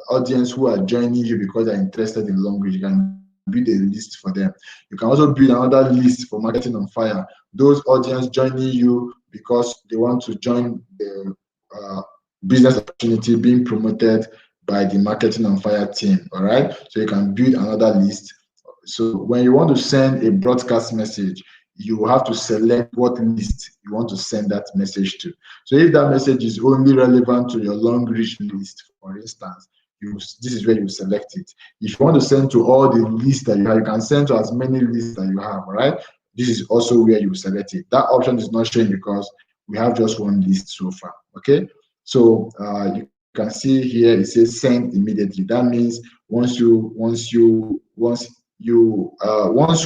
audience who are joining you because they're interested in long reach, you can build a list for them. You can also build another list for marketing on fire. Those audience joining you because they want to join the business opportunity being promoted by the marketing on fire team. All right, so you can build another list. So when you want to send a broadcast message, you have to select what list you want to send that message to. So if that message is only relevant to your long reach list, for instance, this is where you select it. If you want to send to all the lists that you have, you can send to as many lists that you have. All right, this is also where you select it. That option is not showing because we have just one list so far. Okay, so you can see here it says send immediately. That means once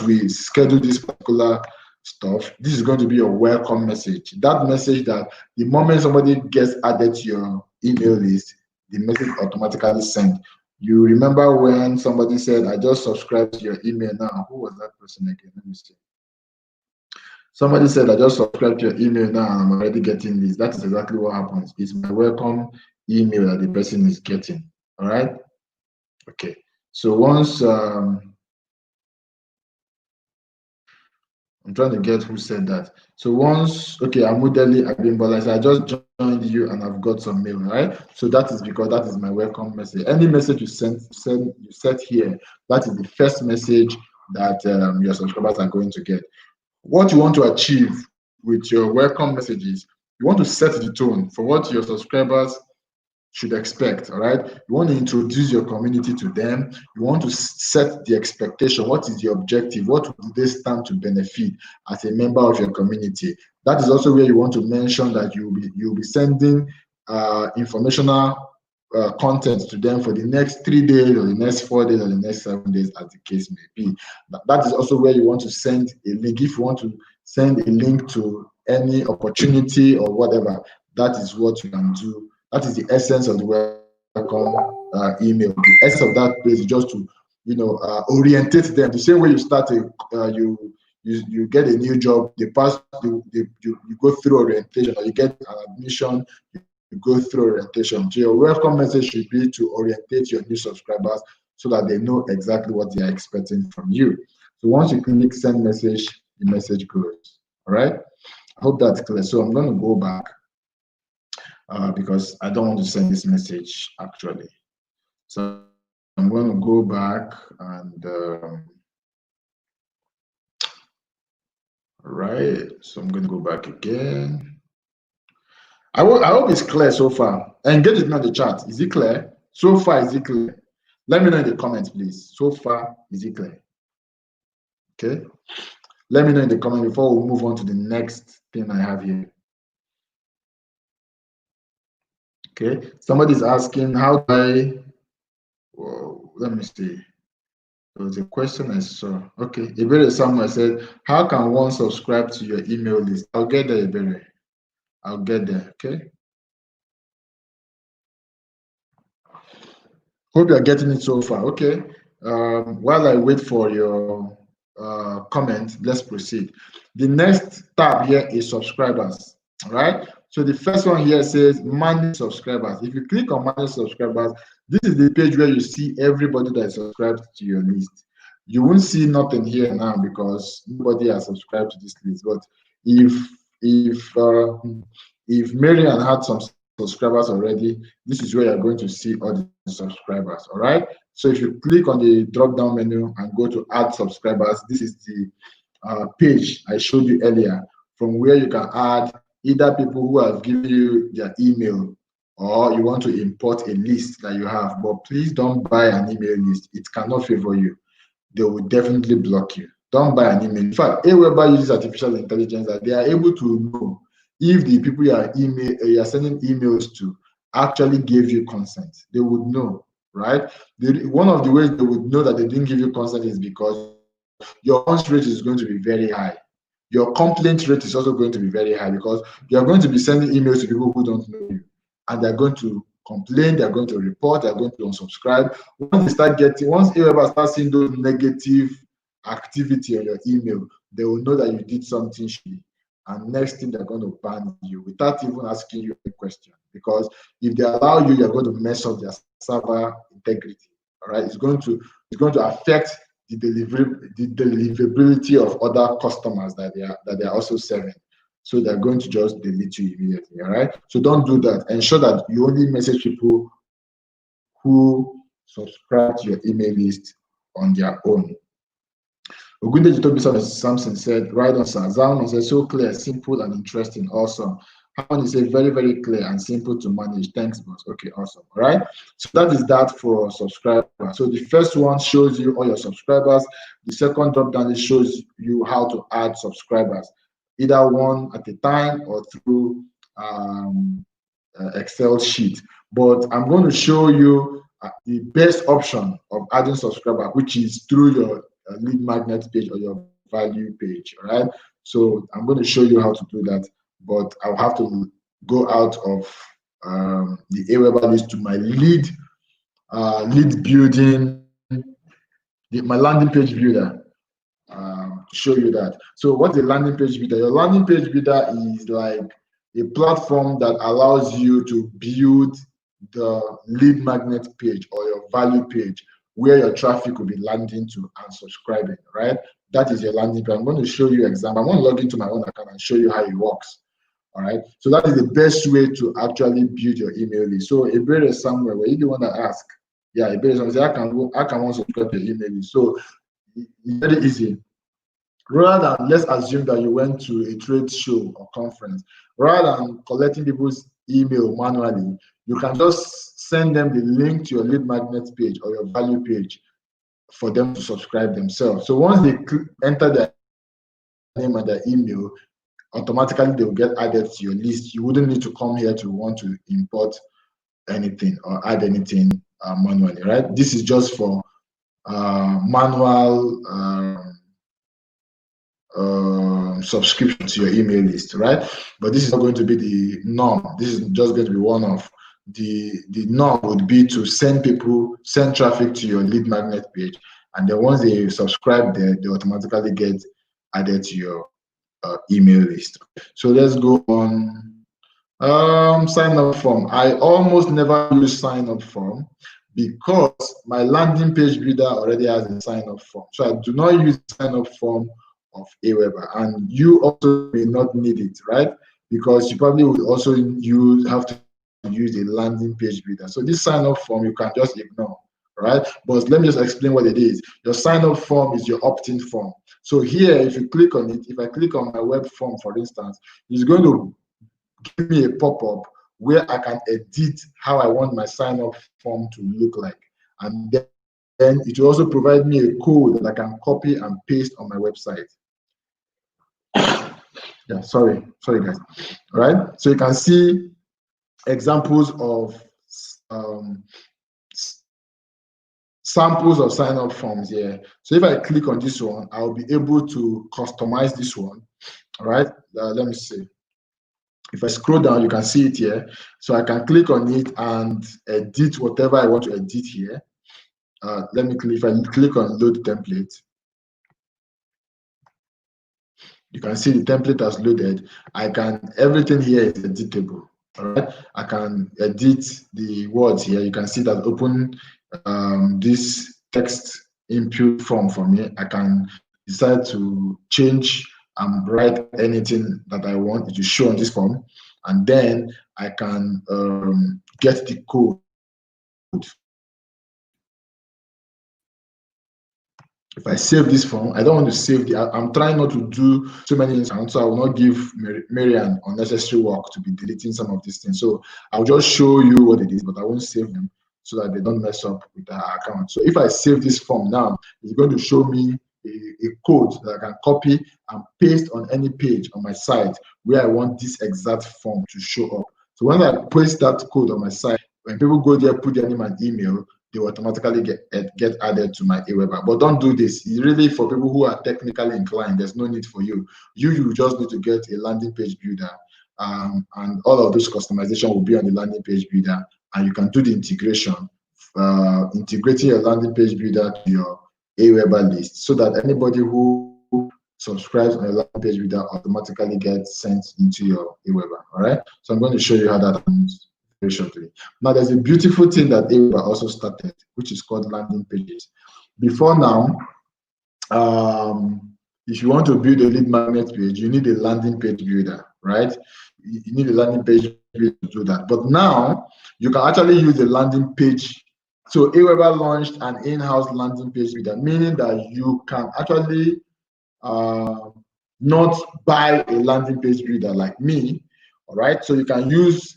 we schedule this particular stuff, this is going to be your welcome message. That message that the moment somebody gets added to your email list, the message automatically sent. You remember when somebody said, I just subscribed to your email now. Who was that person again? Let me see. Somebody said, I just subscribed to your email now and I'm already getting this. That is exactly what happens. It's my welcome email that the person is getting. All right. Okay. So once I'm trying to get who said that. So once, okay, Amudeli Abimbola said, I just joined you and I've got some mail, right? So that is because that is my welcome message. Any message you set here, that is the first message that your subscribers are going to get. What you want to achieve with your welcome messages, you want to set the tone for what your subscribers should expect. All right, you want to introduce your community to them. You want to set the expectation. What is the objective? What do they stand to benefit as a member of your community? That is also where you want to mention that you'll be sending informational content to them for the next 3 days or the next 4 days or the next 7 days, as the case may be. That is also where you want to send a link. If you want to send a link to any opportunity or whatever, that is what you can do. That is the essence of the welcome email. The essence of that page is just to, orientate them. The same way you start you get a new job, you go through orientation, or you get an admission, you go through orientation. So your welcome message should be to orientate your new subscribers so that they know exactly what they are expecting from you. So once you click send message, the message goes. All right. I hope that's clear. So I'm going to go back. Because I don't want to send this message actually. So I'm going to go back and all right. So I'm going to go back again. I hope it's clear so far. Engage with me on the chat. Is it clear? So far, is it clear? Let me know in the comments, please. So far, is it clear? Okay. Let me know in the comment before we move on to the next thing I have here. Okay, somebody's asking, how do I, well, let me see. There was a question I saw. Okay, Ibere somewhere said, how can one subscribe to your email list? I'll get there, Ibere. I'll get there, okay? Hope you're getting it so far. Okay. While I wait for your comment, let's proceed. The next tab here is subscribers. All right. So the first one here says manage subscribers. If you click on manage subscribers, this is the page where you see everybody that is subscribed to your list. You won't see nothing here now because nobody has subscribed to this list. But if uh, if Marian had some subscribers already, this is where you're going to see all the subscribers. All right. So if you click on the drop down menu and go to add subscribers, this is the page I showed you earlier, from where you can add either people who have given you their email, or you want to import a list that you have. But please don't buy an email list. It cannot favor you. They will definitely block you. Don't buy an email. In fact, Aweber uses artificial intelligence that they are able to know if the people you are sending emails to actually gave you consent. They would know, right? One of the ways they would know that they didn't give you consent is because your bounce rate is going to be very high. Your complaint rate is also going to be very high because you're going to be sending emails to people who don't know you, and they're going to complain, they're going to report, they're going to unsubscribe. Once Aweber starts seeing those negative activity on your email, they will know that you did something shitty. And next thing, they're going to ban you without even asking you a question. Because if they allow you, you're going to mess up their server integrity. All right, it's going to affect the deliverability of other customers that they are also serving. So they're going to just delete you immediately. All right. So don't do that. Ensure that you only message people who subscribe to your email list on their own. Ogunde Jitobi Samson said, right on, sir. Zalman said, so clear, simple, and interesting. Awesome. How is it very, very clear and simple to manage? Thanks, boss. Okay, awesome. All right. So that is that for subscribers. So the first one shows you all your subscribers. The second drop down, it shows you how to add subscribers, either one at a time or through Excel sheet. But I'm going to show you the best option of adding subscriber, which is through your lead magnet page or your value page. All right. So I'm going to show you how to do that, but I'll have to go out of the Aweber list to my lead building, my landing page builder. To show you that. So what's a landing page builder? Your landing page builder is like a platform that allows you to build the lead magnet page or your value page where your traffic will be landing to and subscribing, right? That is your landing page. I'm going to show you an example. I'm going to log into my own account and show you how it works. All right. So that is the best way to actually build your email list. So Ibere is somewhere where you don't want to ask. Yeah, Ibere is I can want to subscribe to your email list. So it's very easy. Rather than, let's assume that you went to a trade show or conference, rather than collecting people's email manually, you can just send them the link to your lead magnet page or your value page for them to subscribe themselves. So once they enter their name and their email, automatically they will get added to your list. You wouldn't need to come here to want to import anything or add anything manually, right? This is just for manual subscription to your email list, right? But this is not going to be the norm. This is just going to be one of the norm would be to send traffic to your lead magnet page, and then once they subscribe there, they automatically get added to your email list. So let's go on. Sign up form. I almost never use sign up form because my landing page builder already has a sign up form. So I do not use sign up form of Aweber, and you also may not need it, right? Because you probably would also have to use a landing page builder. So this sign up form you can just ignore, right? But let me just explain what it is. Your sign up form is your opt-in form. So here, if you click on it, if I click on my web form, for instance, it's going to give me a pop-up where I can edit how I want my sign-up form to look like. And then it will also provide me a code that I can copy and paste on my website. Yeah, sorry guys. All right. So you can see examples of um, samples of sign-up forms here. So if I click on this one, I'll be able to customize this one. All right, let me see. If I scroll down, you can see it here. So I can click on it and edit whatever I want to edit here. Let me click, if I click on load template, you can see the template has loaded. Everything here is editable. All right, I can edit the words here. You can see that open this text input form for me. I can decide to change and write anything that I want to show on this form, and then I can get the code. If I save this form, I don't want to save I'm trying not to do so many things, so I will not give Marian unnecessary work to be deleting some of these things. So I'll just show you what it is, but I won't save them so that they don't mess up with our account. So if I save this form now, it's going to show me a code that I can copy and paste on any page on my site where I want this exact form to show up. So when I paste that code on my site, when people go there, put their name and email, they will automatically get added to my Aweber. But don't do this. It's really for people who are technically inclined. There's no need for you. You just need to get a landing page builder, and all of those customization will be on the landing page builder, and you can do the integration, integrating your landing page builder to your Aweber list, so that anybody who subscribes on your landing page builder automatically gets sent into your Aweber. All right. So I'm going to show you how that happens very shortly. Now, there's a beautiful thing that Aweber also started, which is called landing pages. Before now, if you want to build a lead magnet page, you need a landing page builder, right? You need a landing page builder to do that. But now, you can actually use a landing page. So Aweber launched an in-house landing page builder, meaning that you can actually not buy a landing page builder like me, all right? So you can use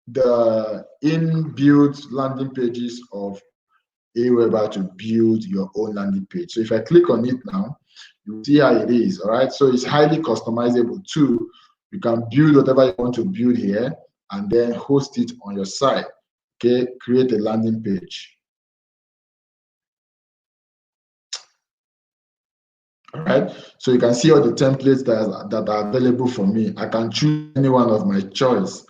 the inbuilt landing pages of Aweber to build your own landing page. So if I click on it now, you see how it is, all right? So it's highly customizable too. You can build whatever you want to build here and then host it on your site, okay? Create a landing page. All right, so you can see all the templates that are available for me. I can choose any one of my choice.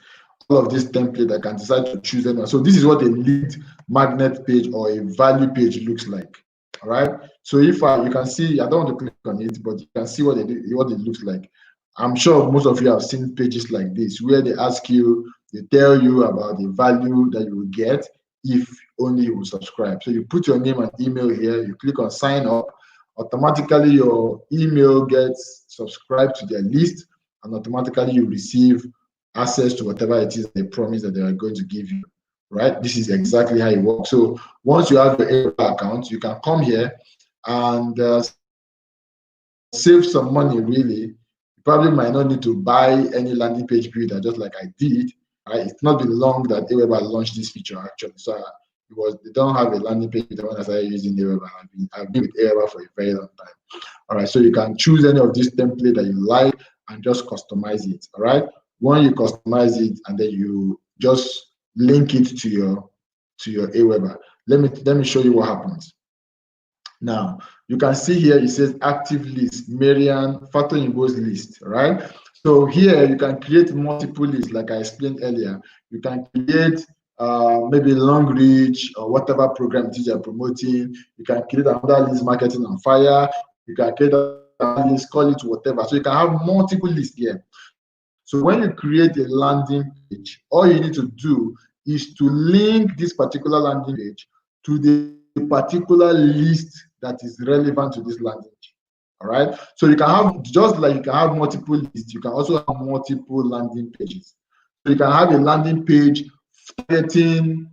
All of this template, I can decide to choose anyone. So this is what a lead magnet page or a value page looks like. All right. So if you can see, I don't want to click on it, but you can see what it looks like. I'm sure most of you have seen pages like this where they ask you, they tell you about the value that you will get if only you will subscribe. So you put your name and email here, you click on sign up, automatically your email gets subscribed to their list, and automatically you receive access to whatever it is they promise that they are going to give you, right? This is exactly how it works. So once you have your Aweber account, you can come here and save some money, really. You probably might not need to buy any landing page builder, just like I did, right? It's not been long that Aweber launched this feature, actually. So they don't have a landing page builder when I started using Aweber. I've been with Aweber for a very long time. All right, so you can choose any of this template that you like and just customize it, all right? When you customize it and then you just link it to your Aweber. Let me show you what happens. Now, you can see here it says active list, Marian Factor Invoice list, right? So here you can create multiple lists, like I explained earlier. You can create maybe long reach or whatever program it is you're promoting. You can create another list, marketing on fire. You can create another list, call it whatever. So you can have multiple lists here. So when you create a landing page, all you need to do is to link this particular landing page to the particular list that is relevant to this landing page. All right. So you can have, just like you can have multiple lists, you can also have multiple landing pages. So you can have a landing page targeting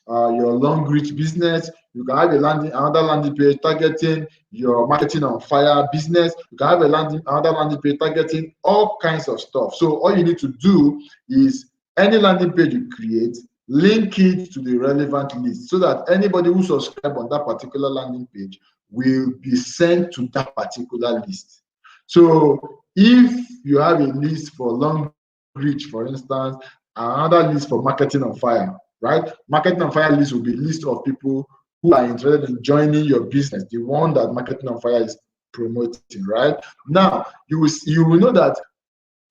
your long reach business. You can have another landing page targeting your marketing on fire business. You can have another landing page targeting all kinds of stuff. So all you need to do is any landing page you create, link it to the relevant list so that anybody who subscribes on that particular landing page will be sent to that particular list. So if you have a list for long reach, for instance, another list for marketing on fire, right? Marketing on fire list will be a list of people who are interested in joining your business, the one that marketing on fire is promoting, right? Now you will know that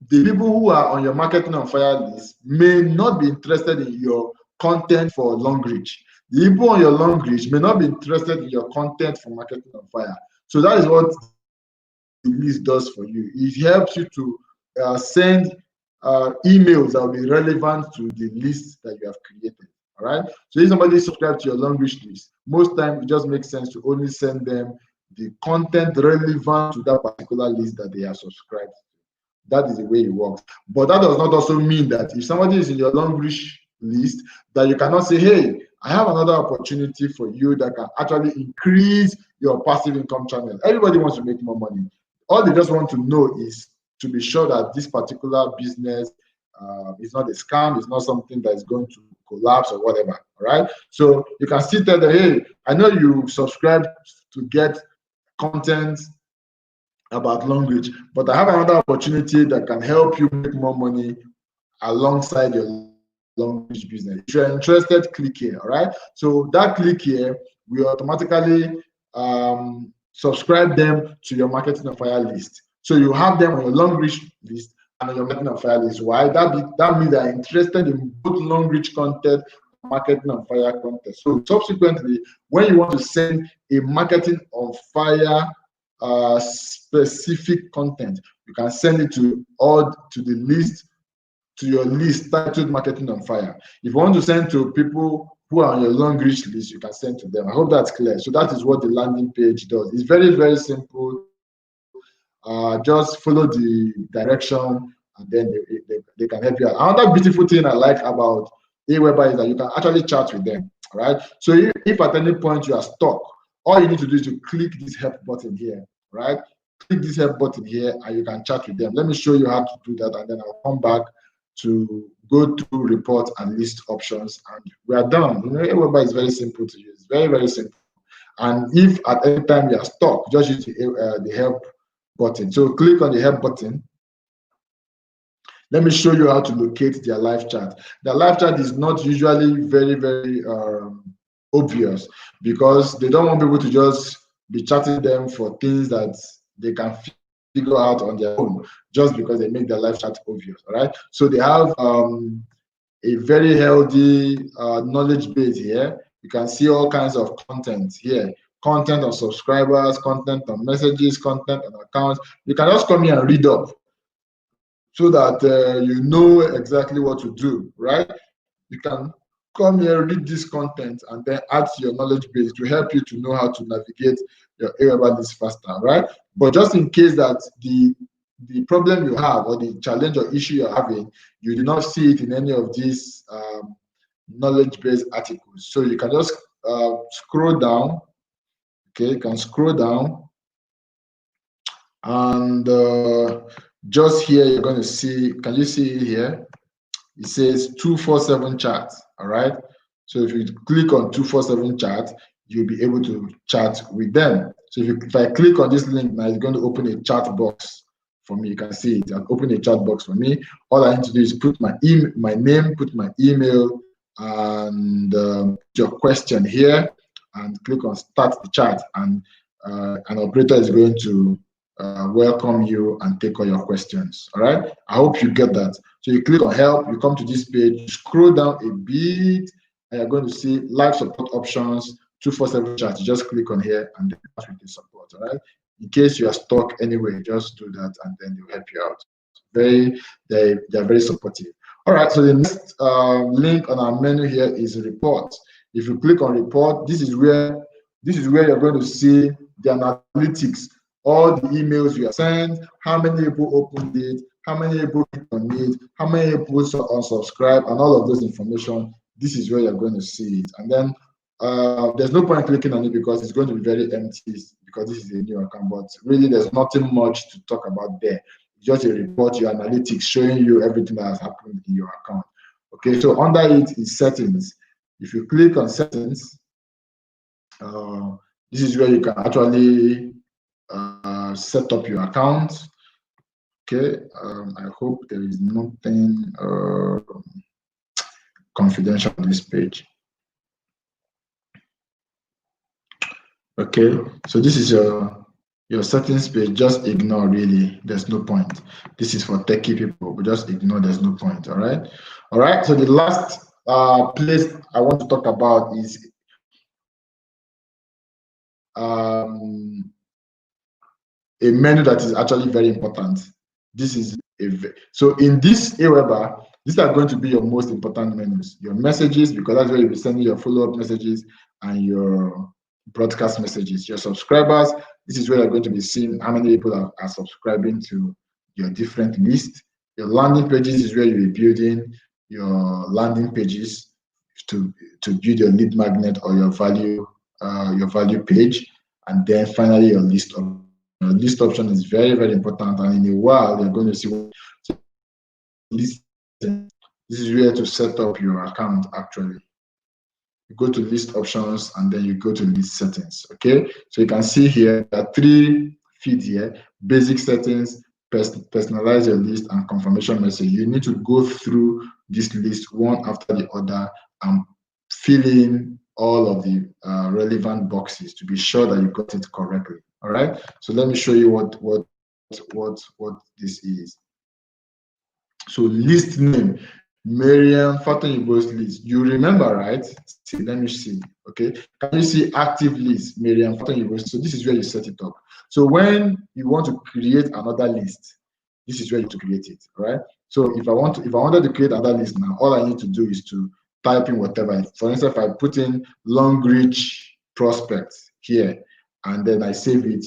the people who are on your marketing on fire list may not be interested in your content for long reach. The people on your long reach may not be interested in your content for marketing on fire. So that is what the list does for you. It helps you to send emails that will be relevant to the list that you have created. All right. So if somebody subscribes to your long reach list, most times it just makes sense to only send them the content relevant to that particular list that they have subscribed to. That is the way it works. But that does not also mean that if somebody is in your long reach list, that you cannot say, hey, I have another opportunity for you that can actually increase your passive income channel. Everybody wants to make more money. All they just want to know is to be sure that this particular business is not a scam, it's not something that is going to collapse or whatever. All right. So you can still tell them, hey, I know you subscribed to get content about long reach, but I have another opportunity that can help you make more money alongside your long reach business. If you're interested, click here. All right. So that click here will automatically subscribe them to your marketing on fire list. So you have them on your long reach list and on your marketing on fire list. Why? That means they're interested in both long reach content and marketing on fire content. So subsequently, when you want to send a marketing on fire specific content, you can send it to the list, to your list titled marketing on fire. If you want to send to people who are on your long reach list, you can send to them. I hope that's clear. So that is what the landing page does. It's very, very simple. Just follow the direction and then they can help you out. Another beautiful thing I like about Aweber is that you can actually chat with them. All right. So if at any point you are stuck, all you need to do is to click this help button here. Right. Click this help button here and you can chat with them. Let me show you how to do that, and then I'll come back to go through report and list options, and we are done. You know, Aweber is very simple to use, very, very simple. And if at any time you are stuck, just use the help button. So click on the help button. Let me show you how to locate their live chat. The live chat is not usually very, very obvious, because they don't want people to just be chatting them for things that they can figure out on their own just because they make their live chat obvious. All right. So they have a very healthy knowledge base here. You can see all kinds of content here. Content on subscribers, content on messages, content on accounts. You can just come here and read up so that you know exactly what to do, right? You can come here, read this content, and then add to your knowledge base to help you to know how to navigate your Aweber list faster, right? But just in case that the problem you have or the challenge or issue you're having, you do not see it in any of these knowledge-based articles. So you can just scroll down. Okay, you can scroll down, and just here you're going to see, can you see it here? It says 247 chat. All right. So if you click on 247 chat, you'll be able to chat with them. So if I click on this link now, it's going to open a chat box for me. You can see it. I've opened a chat box for me. All I need to do is put my name, put my email, and put your question here, and click on start the chat, and an operator is going to welcome you and take all your questions. All right. I hope you get that. So you click on help, you come to this page, you scroll down a bit, and you're going to see live support options, 247 chat. You just click on here and then ask with the support. All right. In case you are stuck anyway, just do that and then they'll help you out. They're very supportive. All right. So the next link on our menu here is report. If you click on report, this is where you're going to see the analytics, all the emails you have sent, how many people opened it, how many people clicked on it, how many people unsubscribe, and all of those information. This is where you're going to see it. And then there's no point clicking on it because it's going to be very empty because this is a new account. But really, there's nothing much to talk about there. It's just a report, your analytics showing you everything that has happened in your account. Okay, so under it is settings. If you click on settings, this is where you can actually set up your account. Okay, I hope there is nothing. confidential on this page. Okay, so this is your settings page. Just ignore, really, there's no point. This is for techie people, but just ignore, there's no point. All right, so the last place I want to talk about is a menu that is actually very important. This is so in this Aweber, these are going to be your most important menus. Your messages, because that's where you'll be sending your follow-up messages and your broadcast messages. Your subscribers, this is where you're going to be seeing how many people are subscribing to your different lists. Your landing pages is where you'll be building your landing pages to build your lead magnet or your value page. And then finally your list option is very, very important. And in a while, you're going to see what list. This is where to set up your account actually. You go to list options and then you go to list settings. Okay, so you can see here there are 3 feeds here: basic settings, personalize your list, and confirmation message. You need to go through this list one after the other and fill in all of the relevant boxes to be sure that you got it correctly. All right, so let me show you what this is. So list name, Miriam Fatoyinbo's list. You remember, right? See, let me see. Okay, can you see active list, Miriam Fatoyinbo's? So this is where you set it up. So when you want to create another list, this is where you have to create it. Right. So if I wanted to create another list now, all I need to do is to type in whatever. For instance, if I put in Long Reach Prospects here and then I save it,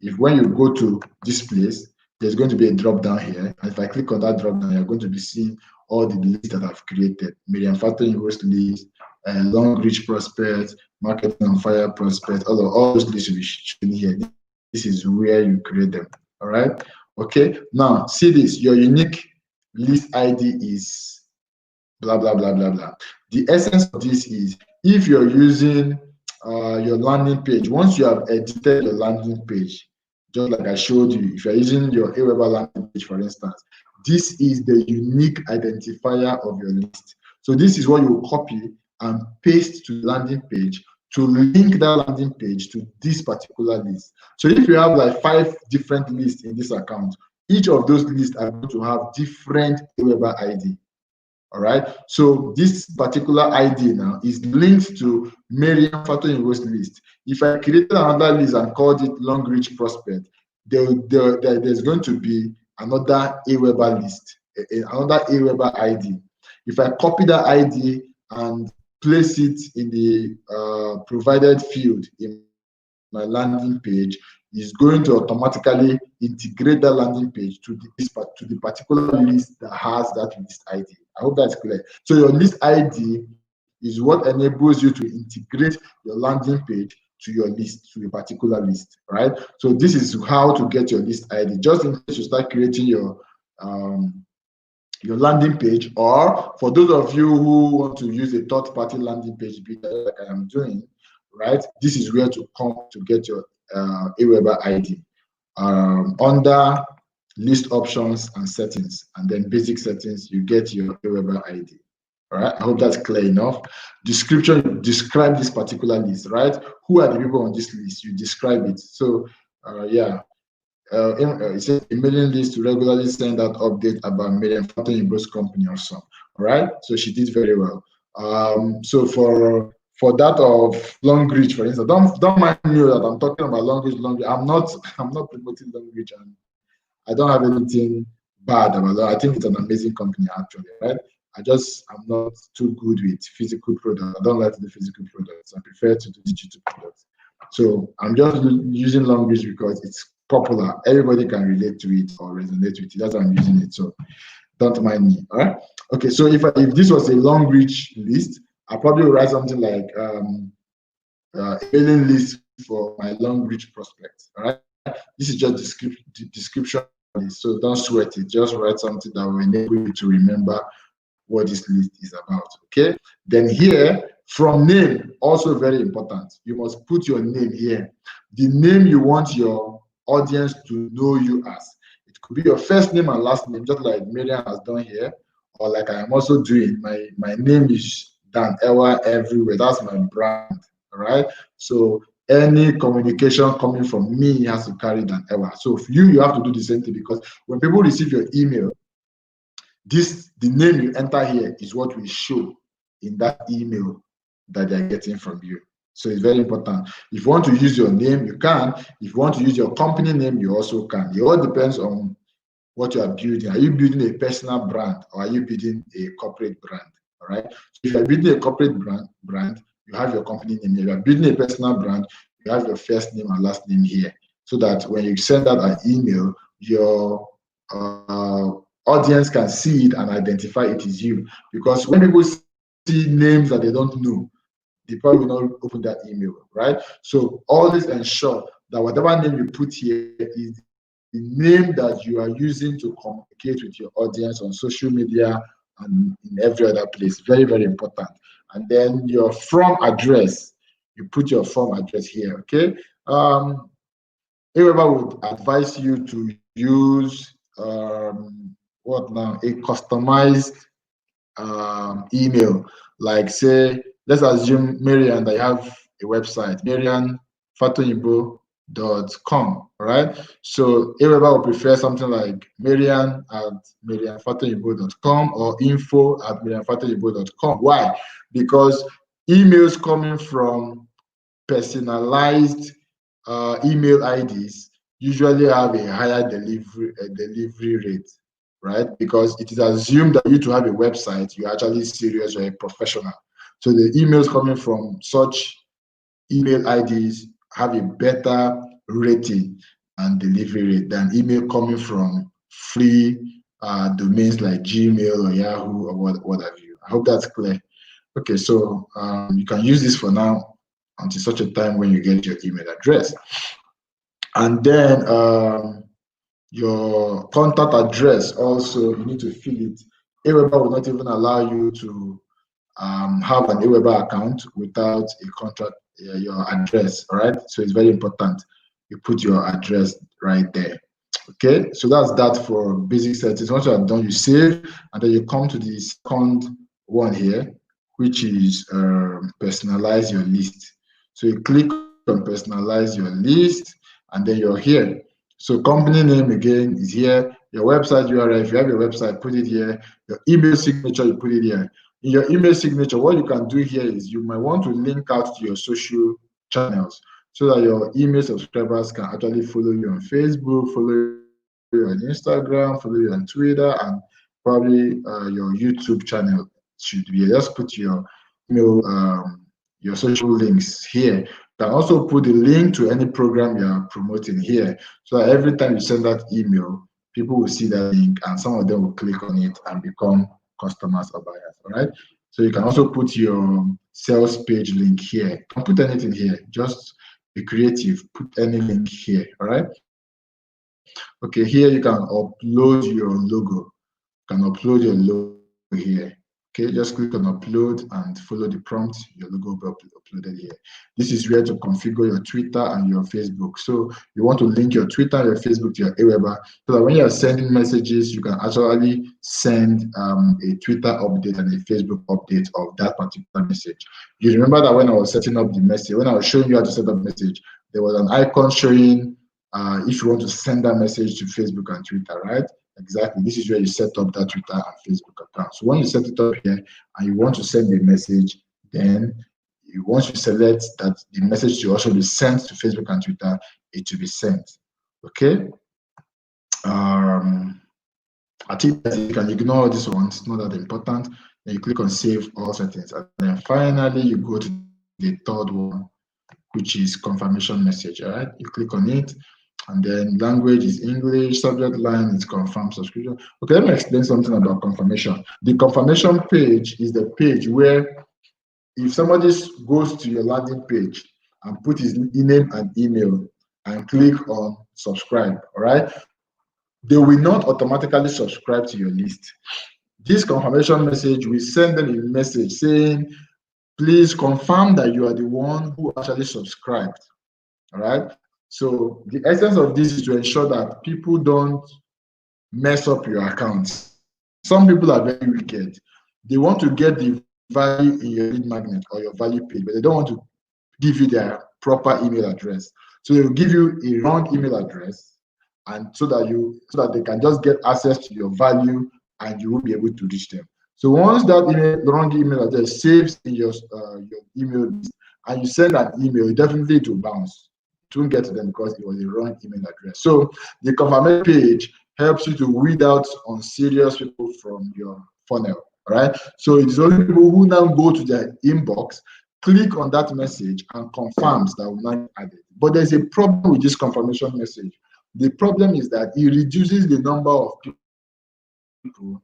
if when you go to this place, there's going to be a drop down here. And if I click on that drop down, you're going to be seeing all the lists that I've created. Miriam Fatoyinbo's list, Long Reach Prospects, Marketing on Fire Prospects, all those lists will be shown here. This is where you create them. All right. Okay. Now see this. Your unique list ID is blah blah blah blah blah. The essence of this is if you're using your landing page, once you have edited your landing page, just like I showed you, if you're using your Aweber landing page, for instance, this is the unique identifier of your list. So this is what you copy and paste to the landing page to link that landing page to this particular list. So if you have like 5 different lists in this account, each of those lists are going to have different Aweber ID. All right, so this particular ID now is linked to Miriam Fatoyinbo's list. If I created another list and called it Long Reach Prospect, there's going to be another Aweber list, another Aweber ID. If I copy that ID and place it in the provided field in my landing page, is going to automatically integrate that landing page to the particular list that has that list ID. I hope that's clear. So your list ID is what enables you to integrate your landing page to your list, to a particular list, right? So this is how to get your list ID. Just in case you start creating your landing page, or for those of you who want to use a third-party landing page builder like I am doing, right? This is where to come to get your Aweber ID under list options and settings, and then basic settings, you get your Aweber ID. All right, I hope that's clear enough. Description, describe this particular list, right? Who are the people on this list? You describe it. So yeah, it says a mailing list to regularly send out updates about Miriam Fatoyinbo's company or some. All right, so she did very well. So for that of Long Reach, for instance, don't mind me that I'm talking about Long Reach. I'm not promoting Long Reach, and I don't have anything bad about that. I think it's an amazing company actually, right? I'm not too good with physical products. I don't like to do physical products. I prefer to do digital products. So I'm just using Long Reach because it's popular. Everybody can relate to it or resonate with it. That's why I'm using it. So don't mind me. All right. Okay. So if this was a Long Reach list, I'll probably write something like a mailing list for my Long Reach prospects. All right. This is just description. So don't sweat it. Just write something that will enable you to remember what this list is about. Okay. Then here, from name, also very important. You must put your name here. The name you want your audience to know you as. It could be your first name and last name, just like Miriam has done here, or like I am also doing. My name is Dan Ewa everywhere. That's my brand. All right. So any communication coming from me has to carry Dan Ewa. So for you have to do the same thing, because when people receive your email, the name you enter here is what will show in that email that they're getting from you. So it's very important. If you want to use your name, you can. If you want to use your company name, you also can. It all depends on what you are building. Are you building a personal brand, or are you building a corporate brand? All right. So if you're building a corporate brand, you have your company name here. If you're building a personal brand, you have your first name and last name here, so that when you send out an email, your audience can see it and identify it is you. Because when people see names that they don't know, they probably will not open that email, right? So always ensure that whatever name you put here is the name that you are using to communicate with your audience on social media and in every other place. Very, very important. And then your from address, you put your from address here, okay? Aweber would advise you to use what now? A customized email. Like say, let's assume Marian, that you have a website, marianfatoyibo.com, right? So Aweber will prefer something like marian@marianfatoyibo.com or info@marianfatoyibo.com. Why? Because emails coming from personalized email IDs usually have a higher delivery rate, right? Because it is assumed that you to have a website, you're actually serious, you're a professional. So the emails coming from such email IDs have a better rating and delivery rate than email coming from free domains like Gmail or Yahoo or what have you. I hope that's clear. Okay, so you can use this for now until such a time when you get your email address. And then your contact address also, you need to fill it. Aweber will not even allow you to have an Aweber account without a contact, your address, all right? So it's very important. You put your address right there. Okay, so that's that for basic settings. Once you are done, you save, and then you come to the second one here, which is personalize your list. So you click on personalize your list, and then you're here. So company name again is here. Your website URL, if you have your website, put it here. Your email signature, you put it here. In your email signature, what you can do here is you might want to link out to your social channels so that your email subscribers can actually follow you on Facebook, follow you on Instagram, follow you on Twitter, and probably your YouTube channel should be. Just put your email, your social links here. You can also put the link to any program you are promoting here, so that every time you send that email, people will see that link, and some of them will click on it and become customers or buyers. All right. So you can also put your sales page link here. You can put anything here. Just be creative. Put any link here. All right. Okay, here you can upload your logo. You can upload your logo here. Okay, just click on upload and follow the prompt. Your logo will be uploaded here. This is where to configure your Twitter and your Facebook. So you want to link your Twitter and your Facebook to your Aweber, so that when you are sending messages, you can actually send a Twitter update and a Facebook update of that particular message. You remember that when I was setting up the message, when I was showing you how to set up a message, there was an icon showing if you want to send that message to Facebook and Twitter, right? Exactly. This is where you set up that Twitter and Facebook account. So when you set it up here and you want to send a message, then once you select that the message to also be sent to Facebook and Twitter, it will be sent. Okay. I think that you can ignore this one. It's not that important. Then you click on save all settings, and then finally you go to the third one, which is confirmation message. All right. You click on it. And then language is English, subject line is confirm subscription. Okay, let me explain something about confirmation. The confirmation page is the page where if somebody goes to your landing page and put his name and email and click on subscribe, all right, they will not automatically subscribe to your list. This confirmation message will send them a message saying, please confirm that you are the one who actually subscribed, all right? So the essence of this is to ensure that people don't mess up your account. Some people are very wicked. They want to get the value in your lead magnet or your value page, but they don't want to give you their proper email address. So they will give you a wrong email address, and so that they can just get access to your value and you won't be able to reach them. So once that wrong email address saves in your email list and you send an email, definitely it will bounce. It won't get to them because it was a wrong email address. So the confirmation page helps you to weed out unserious people from your funnel. Right? So it's only people who now go to their inbox, click on that message, and confirms that will not be added. But there's a problem with this confirmation message. The problem is that it reduces the number of people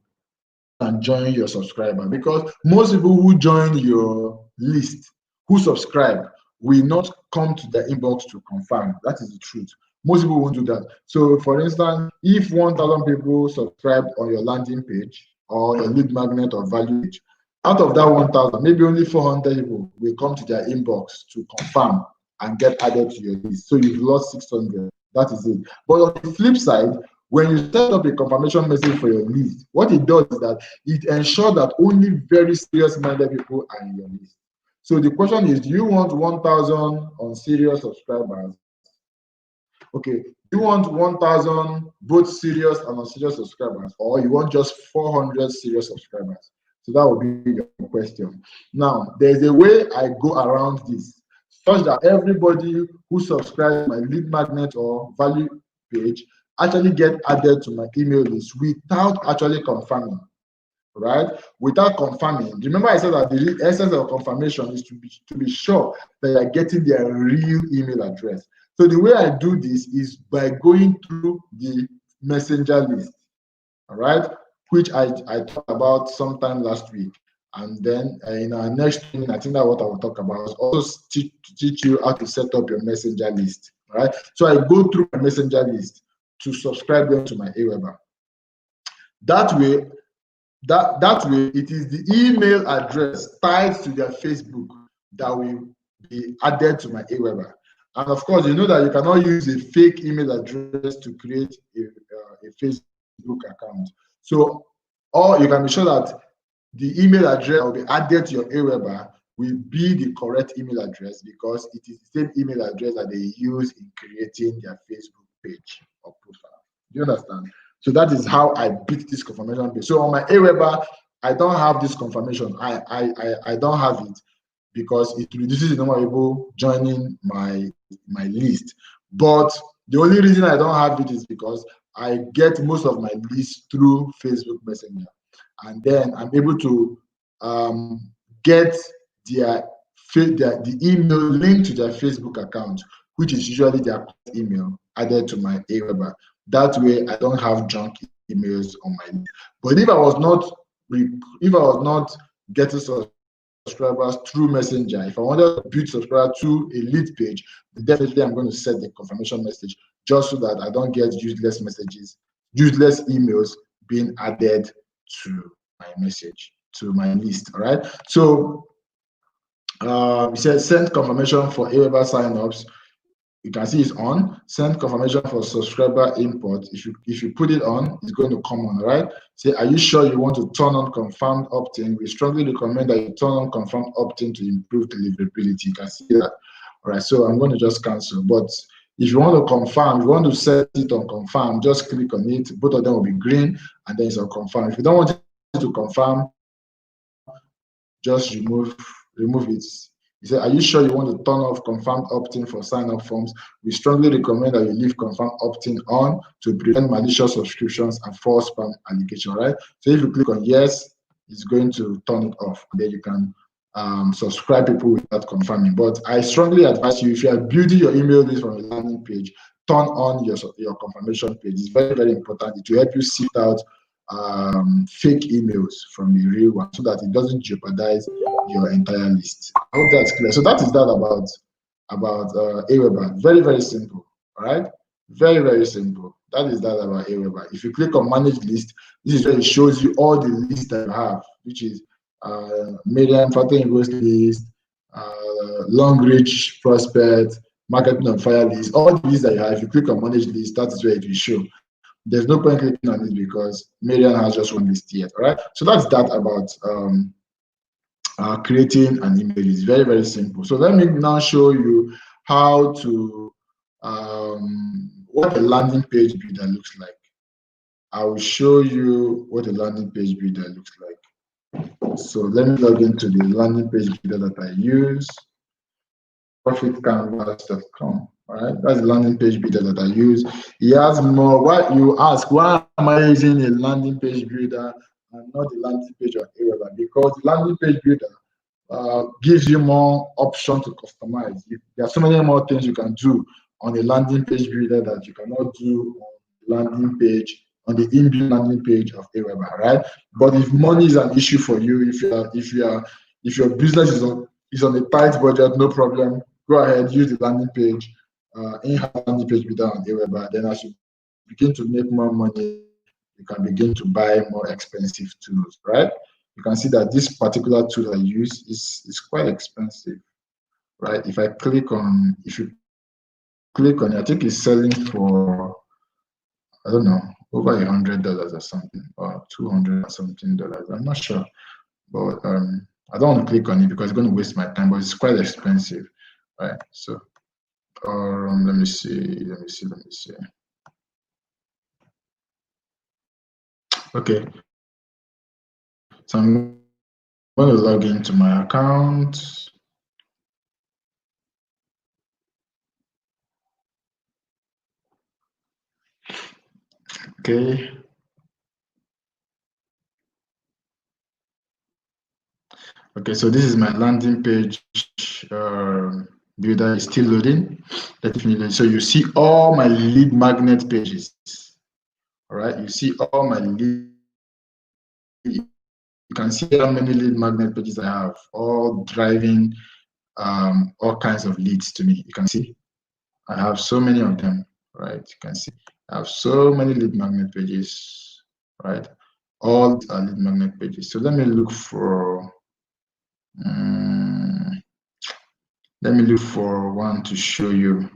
can join your subscriber, because most people who join your list, who subscribe, will not come to the inbox to confirm. That is the truth. Most people won't do that. So for instance, if 1,000 people subscribed on your landing page or your lead magnet or value page, out of that 1,000, maybe only 400 people will come to their inbox to confirm and get added to your list. So you've lost 600. That is it. But on the flip side, when you set up a confirmation message for your list, what it does is that it ensures that only very serious-minded people are in your list. So the question is, do you want 1,000 unserious subscribers? Okay, do you want 1,000 both serious and unserious subscribers, or you want just 400 serious subscribers? So that would be your question. Now, there's a way I go around this, such that everybody who subscribes to my lead magnet or value page actually get added to my email list without actually confirming, right? Without confirming. Remember I said that the essence of confirmation is to be sure that you're getting their real email address. So the way I do this is by going through the messenger list, all right, which I talked about sometime last week. And then in our next training, I think that what I will talk about is also teach you how to set up your messenger list, right? So I go through my messenger list to subscribe them to my Aweber. That way, it is the email address tied to their Facebook that will be added to my Aweber. And of course, you know that you cannot use a fake email address to create a Facebook account. So, or you can be sure that the email address that will be added to your Aweber will be the correct email address, because it is the same email address that they use in creating their Facebook page or profile. Do you understand? So that is how I beat this confirmation page. So on my Aweber, I don't have this confirmation. I don't have it because it reduces the number of people joining my list. But the only reason I don't have it is because I get most of my list through Facebook Messenger, and then I'm able to get the email linked to their Facebook account, which is usually their email, added to my Aweber. That way, I don't have junk emails on my list. But if I was not getting subscribers through Messenger, if I wanted to build subscribers through a lead page, then definitely I'm going to set the confirmation message just so that I don't get useless emails being added to my message, to my list. All right. So it says send confirmation for Aweber signups. You can see it's on. Send confirmation for subscriber import. If you put it on, it's going to come on, right? Say, are you sure you want to turn on confirmed opt-in? We strongly recommend that you turn on confirmed opt-in to improve deliverability. You can see that. All right, so I'm going to just cancel. But if you want to confirm, you want to set it on confirm, just click on it. Both of them will be green, and then it's on confirm. If you don't want it to confirm, just remove it. He said, are you sure you want to turn off confirmed opt-in for sign-up forms? We strongly recommend that you leave confirmed opt-in on to prevent malicious subscriptions and false spam allegation, right? So if you click on yes, it's going to turn it off. Then you can subscribe people without confirming. But I strongly advise you, if you are building your email list from a landing page, turn on your confirmation page. It's very, very important. It will help you sift out fake emails from the real one, so that it doesn't jeopardize your entire list. I hope that's clear. So that is that about Aweber. Very, very simple. All right, very, very simple. That is that about Aweber. If you click on manage list, this is where it shows you all the lists that you have, which is Medium Factor Invoice list, long reach prospect, marketing on fire list, all the lists that you have. If you click on manage list, that is where it will show. there's no point clicking on it because Marian has just one list yet. All right. So that's that about creating an email. Is very, very simple. So let me now show you how to what a landing page builder looks like. I will show you what a landing page builder looks like. So let me log into the landing page builder that I use, profitcanvas.com. All right, that's the landing page builder that I use. He has more. Why you ask? Why am I using a landing page builder and not the landing page of Aweber? Because the landing page builder gives you more option to customize. There are so many more things you can do on a landing page builder that you cannot do on the landing page, on the inbuilt landing page of Aweber, right? But if money is an issue for you, if your business is on a tight budget, no problem. Go ahead, use the landing page, in-house landing page builder on Aweber. Then as you begin to make more money, you can begin to buy more expensive tools, right? You can see that this particular tool I use is quite expensive, right? If you click on it, I think it's selling for, I don't know, over $100 or something, or 200 or something dollars. I'm not sure, but I don't want to click on it because it's going to waste my time. But it's quite expensive, right? So, let me see. Okay, so I'm going to log into my account. Okay. Okay, so this is my landing page builder. Is still loading. So you see all my lead magnet pages. All right, you see all my lead. You can see how many lead magnet pages I have, all driving all kinds of leads to me. You can see I have so many of them, right? You can see I have so many lead magnet pages, right? All are lead magnet pages. So let me look for one to show you.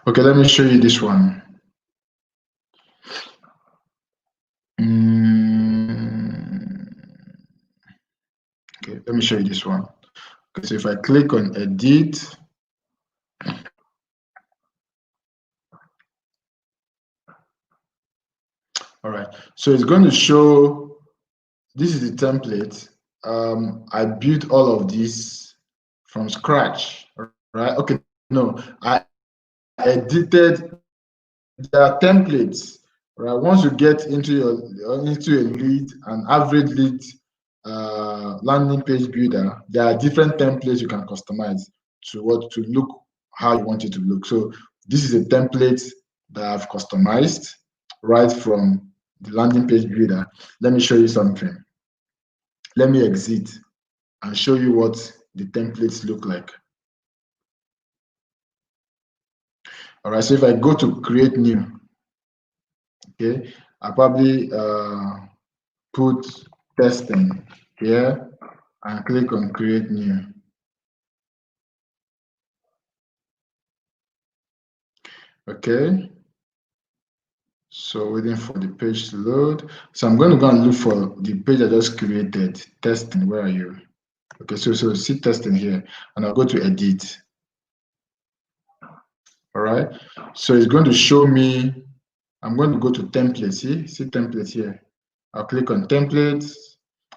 Okay, let me show you this one. Okay, let me show you this one. Okay, so if I click on edit, all right, so it's going to show, this is the template. I built all of this from scratch, right? Okay, no, I edited their templates, right? Once you get into a lead, an average lead landing page builder, there are different templates you can customize to look how you want it to look. So this is a template that I've customized right from the landing page builder. Let me show you something. Let me exit and show you what the templates look like. All right, so if I go to create new, okay, I probably put testing here and click on create new. Okay, so waiting for the page to load. So I'm going to go and look for the page I just created, testing. Where are you? Okay, so see testing here, and I'll go to edit. All right, so it's going to show me, I'm going to go to templates. See templates here. I'll click on templates,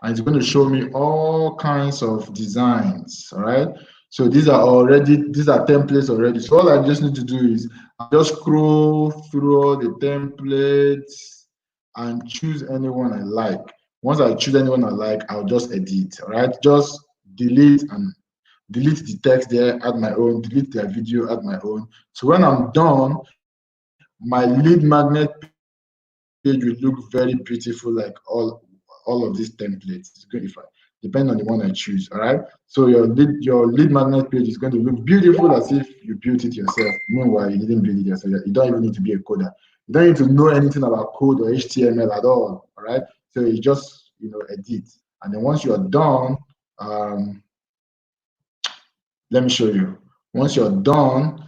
and it's going to show me all kinds of designs. All right, so these are templates already. So all I just need to do is just scroll through all the templates and choose anyone I like. Once I choose anyone I like, I'll just edit. All right, just delete the text there, add my own, delete their video, add my own. So when I'm done, my lead magnet page will look very beautiful, like all of these templates. It's good if depend on the one I choose. All right, so your lead magnet page is going to look beautiful as if you built it yourself. Meanwhile, you didn't build it yourself. You don't even need to be a coder. You don't need to know anything about code or HTML at all. All right, so you just edit, and then once you are done, Let me show you. Once you're done,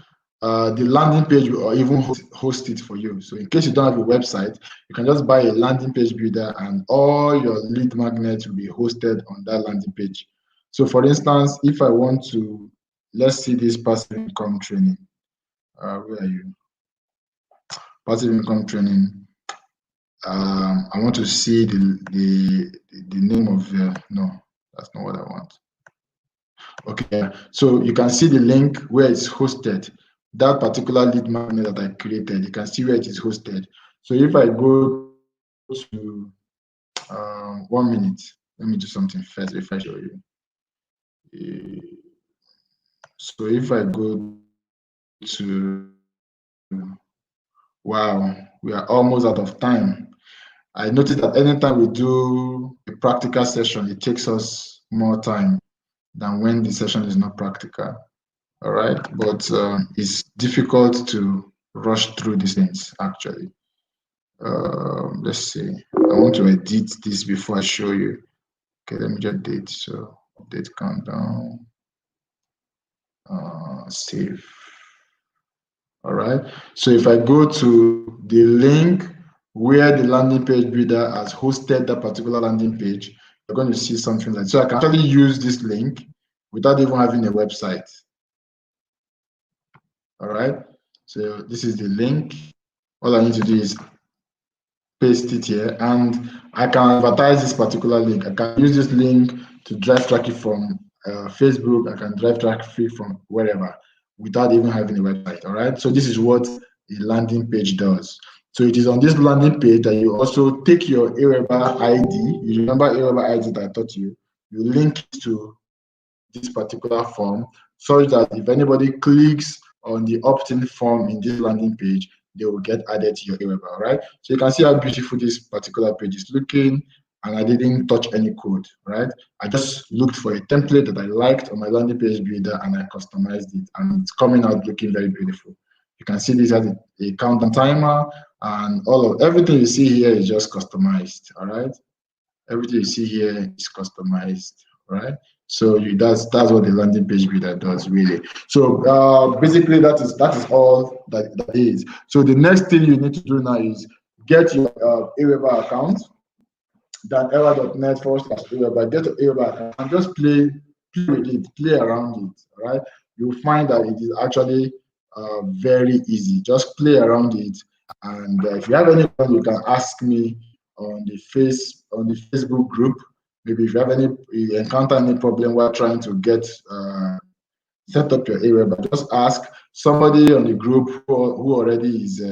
the landing page will even host it for you. So in case you don't have a website, you can just buy a landing page builder and all your lead magnets will be hosted on that landing page. So for instance, if I want to, let's see this passive income training. Where are you? Passive income training. I want to see the name of the, no, that's not what I want. Okay, so you can see the link where it's hosted. That particular lead magnet that I created, you can see where it is hosted. So if I go to 1 minute, let me do something first before I show you. So if I go to, wow, we are almost out of time. I noticed that anytime we do a practical session, it takes us more time than when the session is not practical. All right, but it's difficult to rush through these things actually. Let's see. I want to edit this before I show you. Okay, let me just edit. So update countdown. Save. All right. So if I go to the link where the landing page builder has hosted that particular landing page, you're going to see something like, so I can actually use this link without even having a website. All right. So this is the link. All I need to do is paste it here, and I can advertise this particular link. I can use this link to drive traffic from Facebook. I can drive traffic from wherever without even having a website. All right. So this is what a landing page does. So it is on this landing page that you also take your Aweber ID. You remember Aweber ID that I taught you. You link it to this particular form, such that if anybody clicks on the opt-in form in this landing page, they will get added to your Aweber, all right? So you can see how beautiful this particular page is looking, and I didn't touch any code, right? I just looked for a template that I liked on my landing page builder, and I customized it, and it's coming out looking very beautiful. You can see this has a countdown timer, and everything you see here is just customized, all right? Everything you see here is customized, right? So that's what the landing page builder does, really. So basically, that is all that is. So the next thing you need to do now is get your Aweber account, danera.net/Aweber. Get your Aweber account and just play with it, play around it, right? You'll find that it is actually very easy. Just play around it, and if you have any question, you can ask me on the Facebook group. Maybe if you encounter any problem while trying to get set up your area, but just ask somebody on the group who already is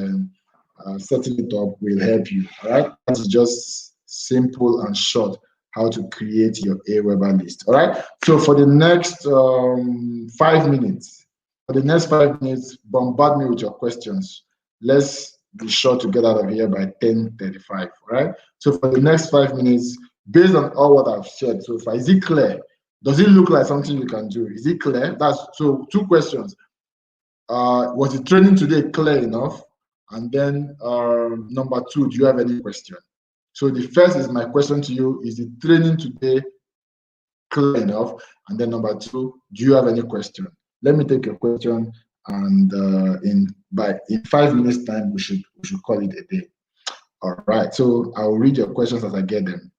setting it up will help you. All right, that's just simple and short how to create your Aweber list. All right, so for the next 5 minutes, bombard me with your questions. Let's be sure to get out of here by 10:35. All right, so for the next 5 minutes, based on all what I've shared so far, is it clear? Does it look like something you can do? Is it clear? That's so 2 questions. Was the training today clear enough? And then number 2, do you have any question? So the first is my question to you: is the training today clear enough? And then number 2, do you have any question? Let me take your question, and in 5 minutes time we should call it a day. All right. So I'll read your questions as I get them.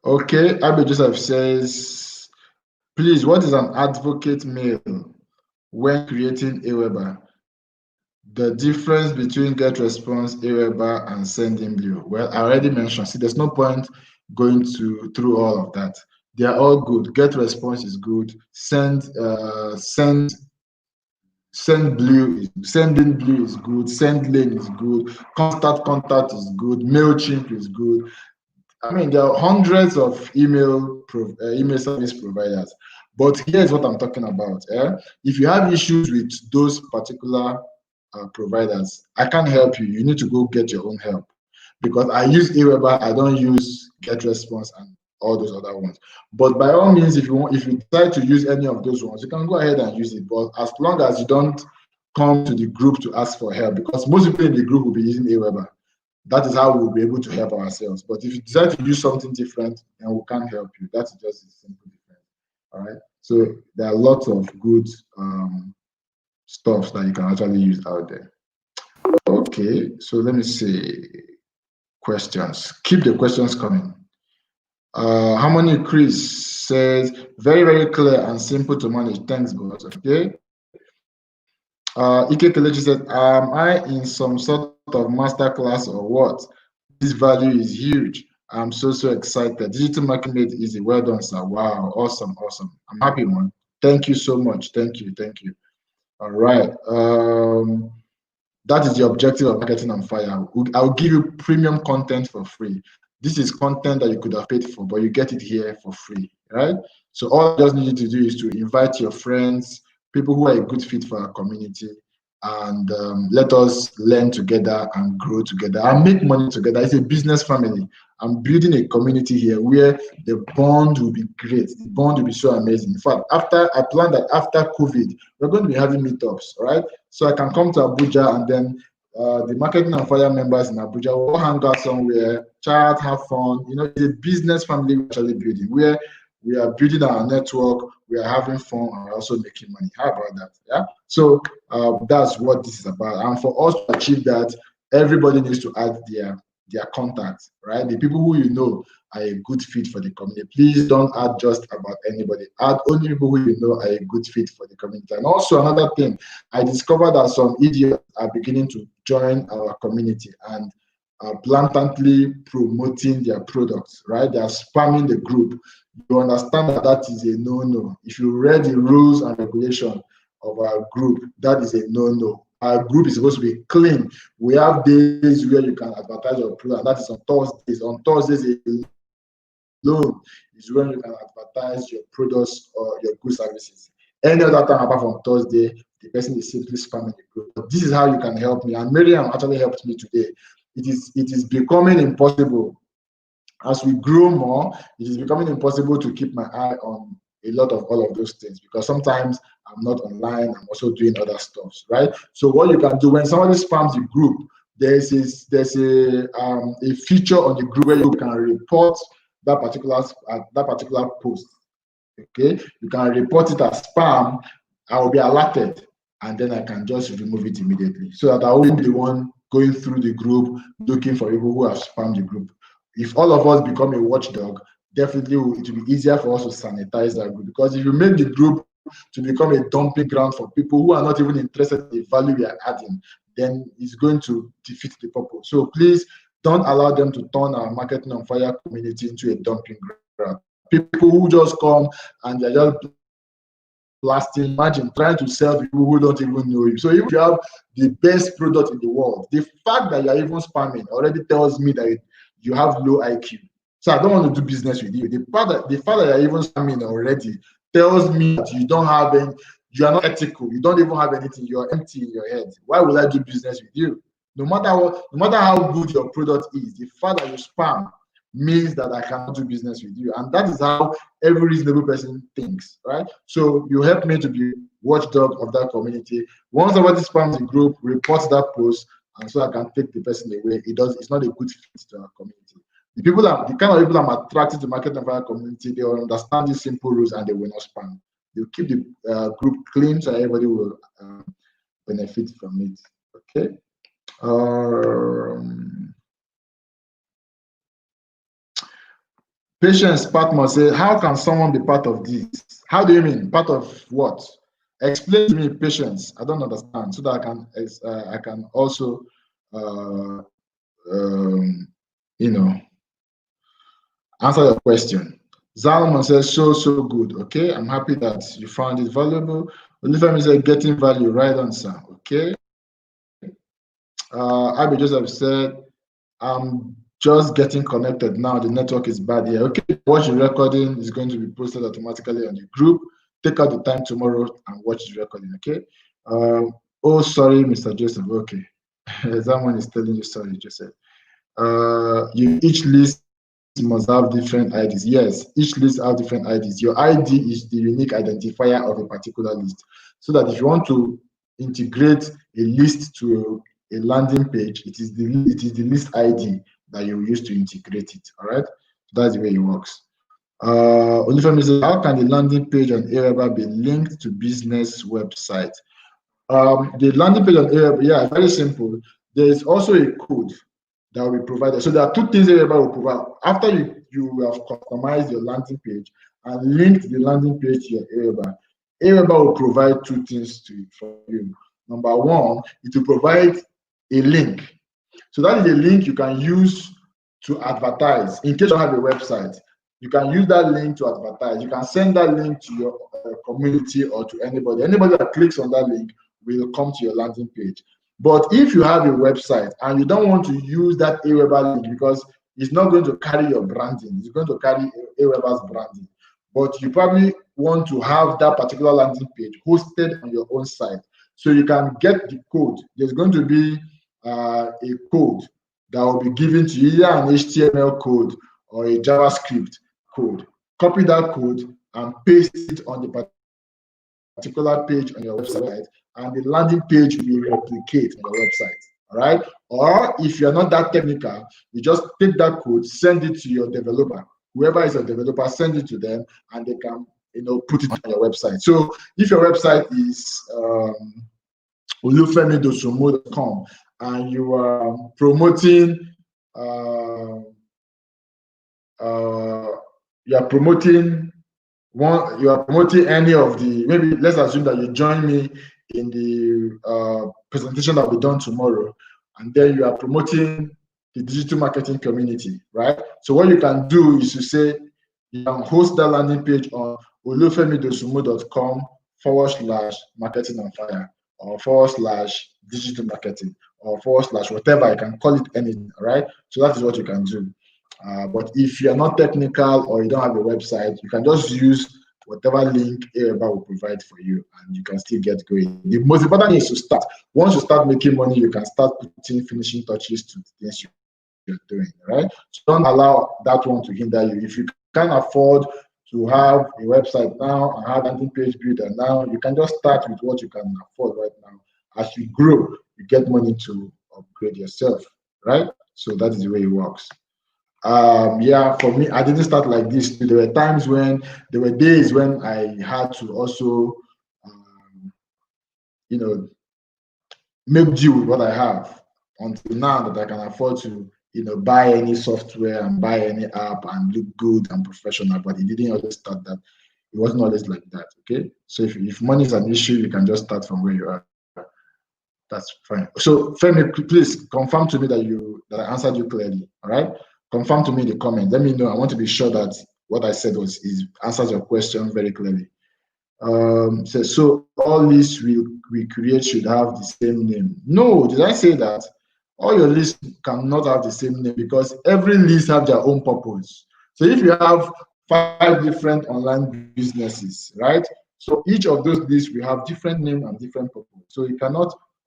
Okay, Abby Joseph says, please, what is an advocate mail when creating Aweber? The difference between get response, Aweber, and sending blue. Well, I already mentioned, see, there's no point going through all of that. They are all good. Get response is good. Sending blue is good. Send lane is good. Contact is good. MailChimp is good. I mean, there are hundreds of email service providers, but here's what I'm talking about. If you have issues with those particular providers, I can't help you. You need to go get your own help, because I use Aweber. I don't use GetResponse and all those other ones. But by all means, if you decide to use any of those ones, you can go ahead and use it. But as long as you don't come to the group to ask for help, because most people in the group will be using Aweber. That is how we'll be able to help ourselves. But if you decide to use something different, then we can't help you. That's just a simple difference. All right. So there are lots of good stuff that you can actually use out there. Okay. So let me see. Questions. Keep the questions coming. Harmony Chris says, very, very clear and simple to manage. Thanks, boss. Okay. Ike Kelechi said, am I in some sort of master class or what? This value is huge. I'm so excited. Digital marketing made easy. Well done, sir. Wow, awesome. I'm happy, man. Thank you so much. Thank you. All right. That is the objective of Marketing on Fire. I'll give you premium content for free. This is content that you could have paid for, but you get it here for free, right? So all I just need you to do is to invite your friends, people who are a good fit for our community, and let us learn together and grow together and make money together. It's a business family. I'm building a community here where the bond will be great. The bond will be so amazing. In fact, I plan that after COVID, we're going to be having meetups, right? So I can come to Abuja, and then the Marketing on Fire members in Abuja will hang out somewhere, chat, have fun. You know, it's a business family we're actually building where we are building our network, we are having fun, and we're also making money. How about that? Yeah. So that's what this is about. And for us to achieve that, everybody needs to add their contacts, right? The people who you know are a good fit for the community. Please don't add just about anybody. Add only people who you know are a good fit for the community. And also another thing, I discovered that some idiots are beginning to join our community and are blatantly promoting their products, right? They are spamming the group. You understand that that is a no-no. If you read the rules and regulation of our group, that is a no-no. Our group is supposed to be clean. We have days where you can advertise your product. That is on Thursdays. On Thursdays alone is when you can advertise your products or your good services. Any other time apart from Thursday, the person is simply spamming the group. But this is how you can help me. And Miriam actually helped me today. It is becoming impossible. As we grow more, it is becoming impossible to keep my eye on a lot of all of those things, because sometimes I'm not online, I'm also doing other stuff, right? So what you can do when somebody spams the group, there's a feature on the group where you can report that particular post. Okay, you can report it as spam. I will be alerted, and then I can just remove it immediately, so that I won't be the one going through the group looking for people who have spammed the group. If all of us become a watchdog, definitely it will be easier for us to sanitize that group. Because if you make the group to become a dumping ground for people who are not even interested in the value we are adding, then it's going to defeat the purpose. So please don't allow them to turn our Marketing on Fire community into a dumping ground. People who just come and they're just blasting, imagine trying to sell people who don't even know you. So if you have the best product in the world, the fact that you're even spamming already tells me that you have low IQ. So I don't want to do business with you. The fact that you're even spamming already tells me that you are not ethical. You don't even have anything. You're empty in your head. Why would I do business with you? No matter how good your product is, the fact that you spam means that I cannot do business with you. And that is how every reasonable person thinks, right? So you help me to be watchdog of that community. Once somebody spams the group, reports that post, and so I can take the person away. It's not a good fit to our community. The kind of people I'm attracted to Marketing on Fire community, they will understand these simple rules and they will not spam. They'll keep the group clean so everybody will benefit from it. Okay. Patience Patmos say, how can someone be part of this? How do you mean? Part of what? Explain to me, Patience. I don't understand, so that I can also answer your question. Zalman says, so good. Okay, I'm happy that you found it valuable. Olufemi said, getting value, right answer. Okay. Abby Joseph said, I'm just getting connected now. The network is bad here. Okay, watch the recording. It's going to be posted automatically on the group. Take out the time tomorrow and watch the recording. Okay. Oh, sorry, Mr. Joseph. Okay. Someone is telling you sorry, Joseph. You each list must have different IDs. Yes, each list have different IDs. Your ID is the unique identifier of a particular list. So that if you want to integrate a list to a landing page, it is the list ID that you use to integrate it. All right, so that's the way it works. Olufemi says, how can the landing page on Aweber be linked to business website? The landing page on Aweber, yeah, very simple. There is also a code that will be provided. So there are two things Aweber will provide. After you have customized your landing page and linked the landing page to your Aweber will provide two things for you. Number one, it will provide a link. So that is a link you can use to advertise. In case you have a website, you can use that link to advertise. You can send that link to your community or to anybody. Anybody that clicks on that link will come to your landing page. But if you have a website and you don't want to use that Aweber link because it's not going to carry your branding, it's going to carry Aweber's branding, but you probably want to have that particular landing page hosted on your own site, so you can get the code. There's going to be a code that will be given to you, either an HTML code or a JavaScript code. Copy that code and paste it on the particular page on your website, and the landing page will replicate on your website. All right. Or if you're not that technical, you just take that code, send it to your developer. Whoever is a developer, send it to them, and they can, put it on your website. So if your website is olufemi.com and you are promoting you are promoting any of the, maybe let's assume that you join me in the presentation that will be done tomorrow, and then you are promoting the digital marketing community, right? So what you can do is to say, you can host that landing page on olufemi.com/marketing on fire, or /digital marketing, or / whatever. You can call it anything, right? So that is what you can do. But if you're not technical or you don't have a website, you can just use whatever link Aweber will provide for you, and you can still get going. The most important thing is to start. Once you start making money, you can start putting finishing touches to the things you're doing, right? So don't allow that one to hinder you. If you can't afford to have a website now and have a landing page builder now, you can just start with what you can afford right now. As you grow, you get money to upgrade yourself, right? So that is the way it works. Yeah, for me, I didn't start like this. There were days when I had to also make do with what I have, until now that I can afford to buy any software and buy any app and look good and professional. But it didn't always start that. It wasn't always like that. Okay, so if money is an issue, you can just start from where you are. That's fine. So Femi, please confirm to me that I answered you clearly. All right, confirm to me in the comment. Let me know. I want to be sure that what I said answers your question very clearly. So all lists we create should have the same name. No, did I say that? All your lists cannot have the same name, because every list have their own purpose. So if you have 5 different online businesses, right? So each of those lists will have different name and different purpose. So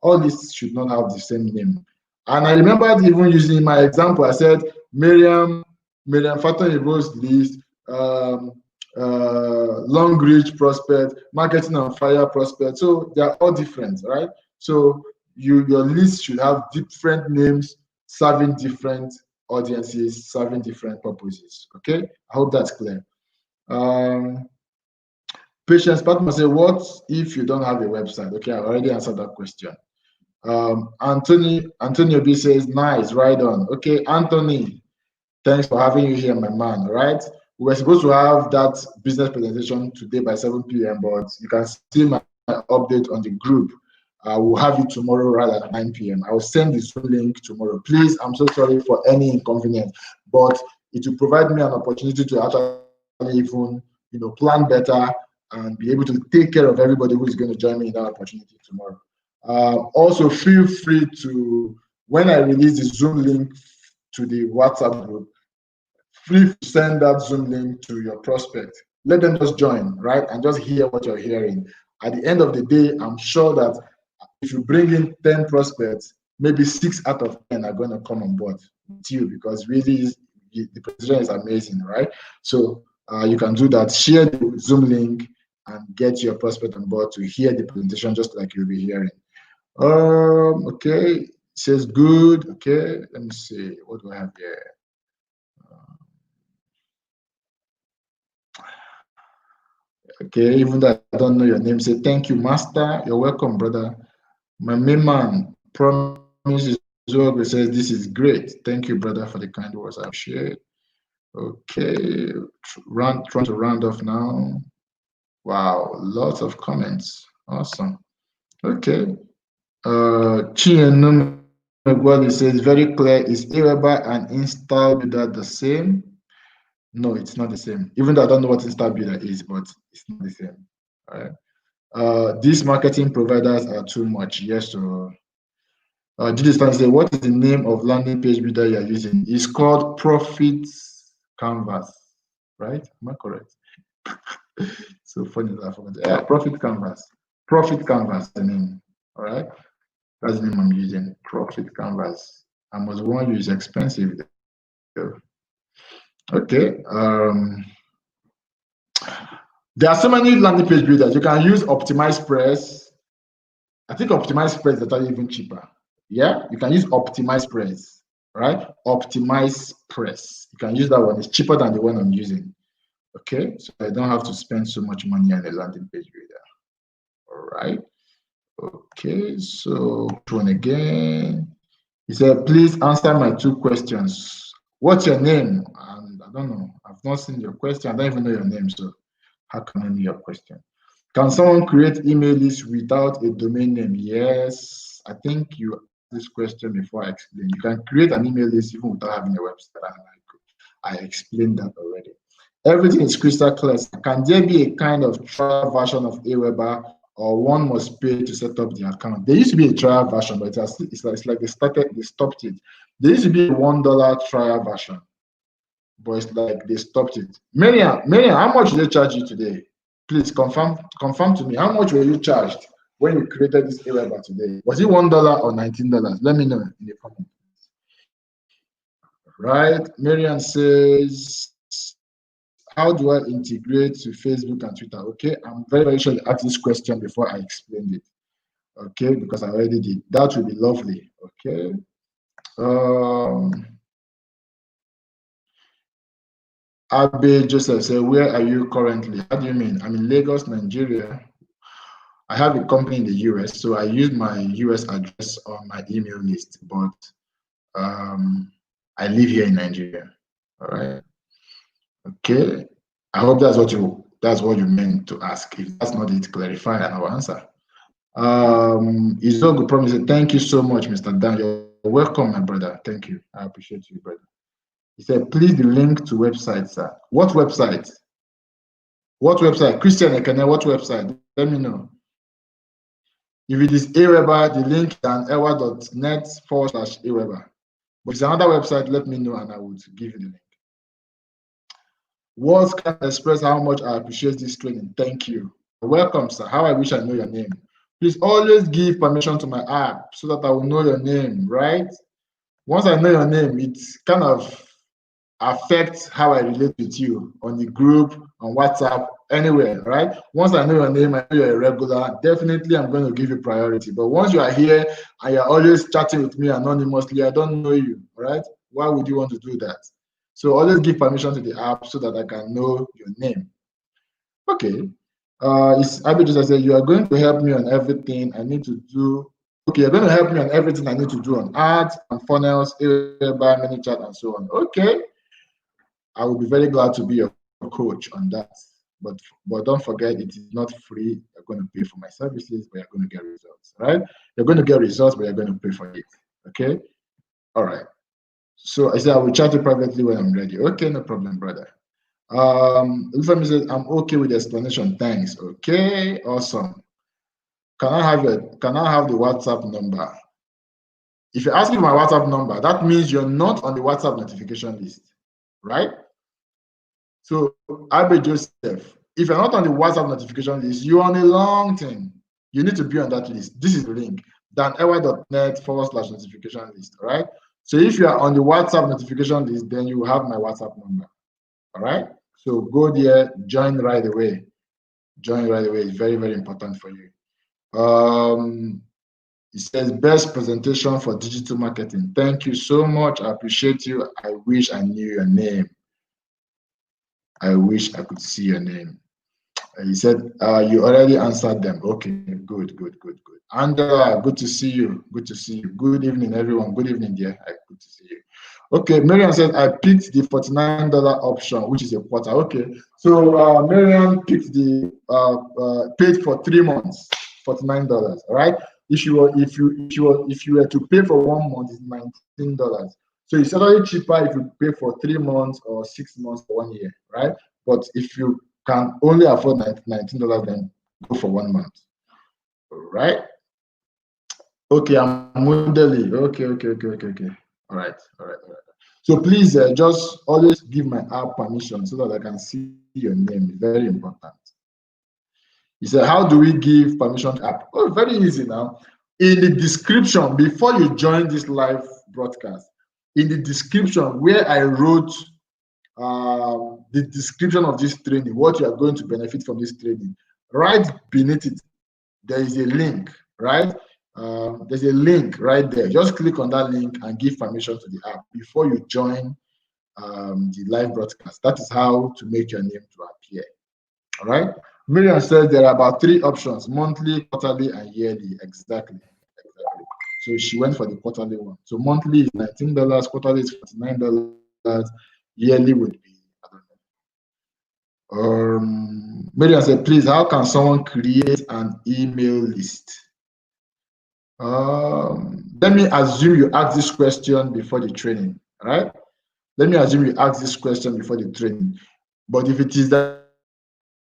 all lists should not have the same name. And I remember even using my example, I said Miriam Fatonibo's list, long reach prospect, marketing on fire prospect. So they are all different, right? So your list should have different names, serving different audiences, serving different purposes. Okay, I hope that's clear. Patience Partner say, what if you don't have a website? Okay, I already answered that question. Antonio B says, nice, right on. Okay, Anthony, thanks for having you here, my man. Right, we were supposed to have that business presentation today by 7 p.m., but you can see my update on the group. We'll have it tomorrow rather at 9 p.m. I will send the Zoom link tomorrow. Please, I'm so sorry for any inconvenience, but it will provide me an opportunity to actually even plan better and be able to take care of everybody who is going to join me in that opportunity tomorrow. Also, feel free to, when I release the Zoom link to the WhatsApp group, free to send that Zoom link to your prospect. Let them just join, right, and just hear what you're hearing. At the end of the day, I'm sure that if you bring in 10 prospects, maybe 6 out of 10 are going to come on board with you, because really the presentation is amazing, right? So you can do that. Share the Zoom link and get your prospect on board to hear the presentation just like you'll be hearing. Okay, it says good. Okay, let me see. What do I have here? Okay, even though I don't know your name, say thank you, Master. You're welcome, brother. My main man, Promise Zogo, says this is great. Thank you, brother, for the kind words I've shared. Okay, trying to round off now. Wow, lots of comments. Awesome. Okay. Chienum Megwadi says very clear. Is Aweber and Install Builder the same? No, it's not the same. Even though I don't know what Install Builder is, but it's not the same. All right. These marketing providers are too much. Yes, so Judy Stan say, what is the name of landing page builder you're using? It's called Profit Canvas, right? Am I correct? So funny that I forgot. Yeah, Profit Canvas. Profit Canvas, the name. All right. That's the name I'm using. Profit Canvas. I must warn you, it's expensive. Okay. There are so many landing page builders. You can use Optimize Press. I think Optimize Press is even cheaper. Yeah, you can use Optimize Press, right? Optimize Press. You can use that one. It's cheaper than the one I'm using. Okay, so I don't have to spend so much money on a landing page builder. All right. Okay, so one again. He said, please answer my 2 questions. What's your name? And I don't know. I've not seen your question. I don't even know your name. So how can I know your question? Can someone create email lists without a domain name? Yes. I think you asked this question before I explained. You can create an email list even without having a website. I explained that already. Everything is crystal clear. Can there be a kind of trial version of Aweber, or one must pay to set up the account? There used to be a trial version, but it's like they stopped it. There used to be a $1 trial version, but it's like they stopped it. Miriam, how much did they charge you today? Please confirm to me. How much were you charged when you created this Aweber today? Was it $1 or $19? Let me know in the comments. Right? Miriam says, how do I integrate to Facebook and Twitter? Okay, I'm very, very sure you asked this question before I explained it. Okay, because I already did. That would be lovely. Okay. Abe Joseph said, where are you currently? How do you mean? I'm in Lagos, Nigeria. I have a company in the US, so I use my US address on my email list, but I live here in Nigeria. All right. Okay. I hope that's what you meant to ask. If that's not it, clarify and I'll answer. Izogu promise. Thank you so much, Mr. Dan. You're welcome, my brother. Thank you. I appreciate you, brother. He said, please the link to website, sir. What website? What website? Christian Ekene, what website? Let me know. If it is Aweber, the link is ewa.net/Aweber. But if it's another website, let me know and I would give you the link. Words can express how much I appreciate this training. Thank you. Welcome, sir. How I wish I know your name. Please always give permission to my app so that I will know your name, right? Once I know your name, it kind of affects how I relate with you on the group, on WhatsApp, anywhere, right? Once I know your name, I know you're a regular, definitely I'm going to give you priority. But once you are here and you're always chatting with me anonymously, I don't know you, right? Why would you want to do that? So always give permission to the app so that I can know your name. Okay. It's Abby just said, you are going to help me on everything I need to do. Okay, you're going to help me on everything I need to do on ads, on funnels, Aweber, ManyChat, and so on. Okay. I will be very glad to be your coach on that. But don't forget, it is not free. You're going to pay for my services, but you're going to get results, right? You're going to get results, but you're going to pay for it. Okay? All right. So I said I will chat you privately when I'm ready. Okay, no problem, brother. Lufemi says, I'm okay with the explanation. Thanks. Okay, awesome. Can I have the WhatsApp number? If you're asking for my WhatsApp number, that means you're not on the WhatsApp notification list, right? So, Abe Joseph, if you're not on the WhatsApp notification list, you're on a long thing. You need to be on that list. This is the link, danewa.net/notification list, right? So if you are on the WhatsApp notification list, then you have my WhatsApp number. All right. So go there, join right away. Join right away. It's very, very important for you. It says best presentation for digital marketing. Thank you so much. I appreciate you. I wish I knew your name. I wish I could see your name. He said you already answered them. Okay, good. And good to see you. Good to see you. Good evening, everyone. Good evening, dear. Good to see you. Okay, Marian said I picked the $49 option, which is a quarter. Okay, so Marian picked the paid for 3 months, $49. All right. If you were to pay for 1 month, it's $19. So it's actually cheaper if you pay for 3 months or 6 months or 1 year, right? But if you can only afford $19, then go for 1 month. All right. Okay, I'm Mundeli. Okay. All right. So please just always give my app permission so that I can see your name. Very important. He said, how do we give permission to app? Oh, very easy now. In the description, before you join this live broadcast, in the description where I wrote the description of this training, what you are going to benefit from this training, right beneath it, there is a link, right? There's a link right there. Just click on that link and give permission to the app before you join the live broadcast. That is how to make your name to appear. All right. Miriam says there are about 3 options: monthly, quarterly, and yearly. Exactly. So she went for the quarterly one. So monthly is $19, quarterly is $49, yearly would be, I don't know. Miriam said, please, how can someone create an email list? Let me assume you asked this question before the training, all right? Let me assume you asked this question before the training. But if it is that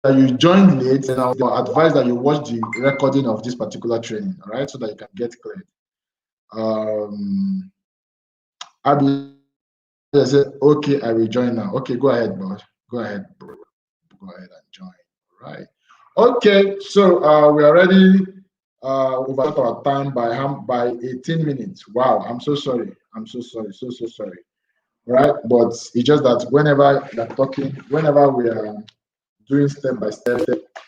you joined late, then I'll advise that you watch the recording of this particular training, all right, so that you can get clear. I said, okay, I will join now. Okay, go ahead, bud. Go ahead, bro. Go ahead and join. All right. Okay, so we are already over our time by 18 minutes. Wow, I'm so sorry. I'm so sorry. So sorry. Right, but it's just that whenever you're talking, whenever we are doing step by step,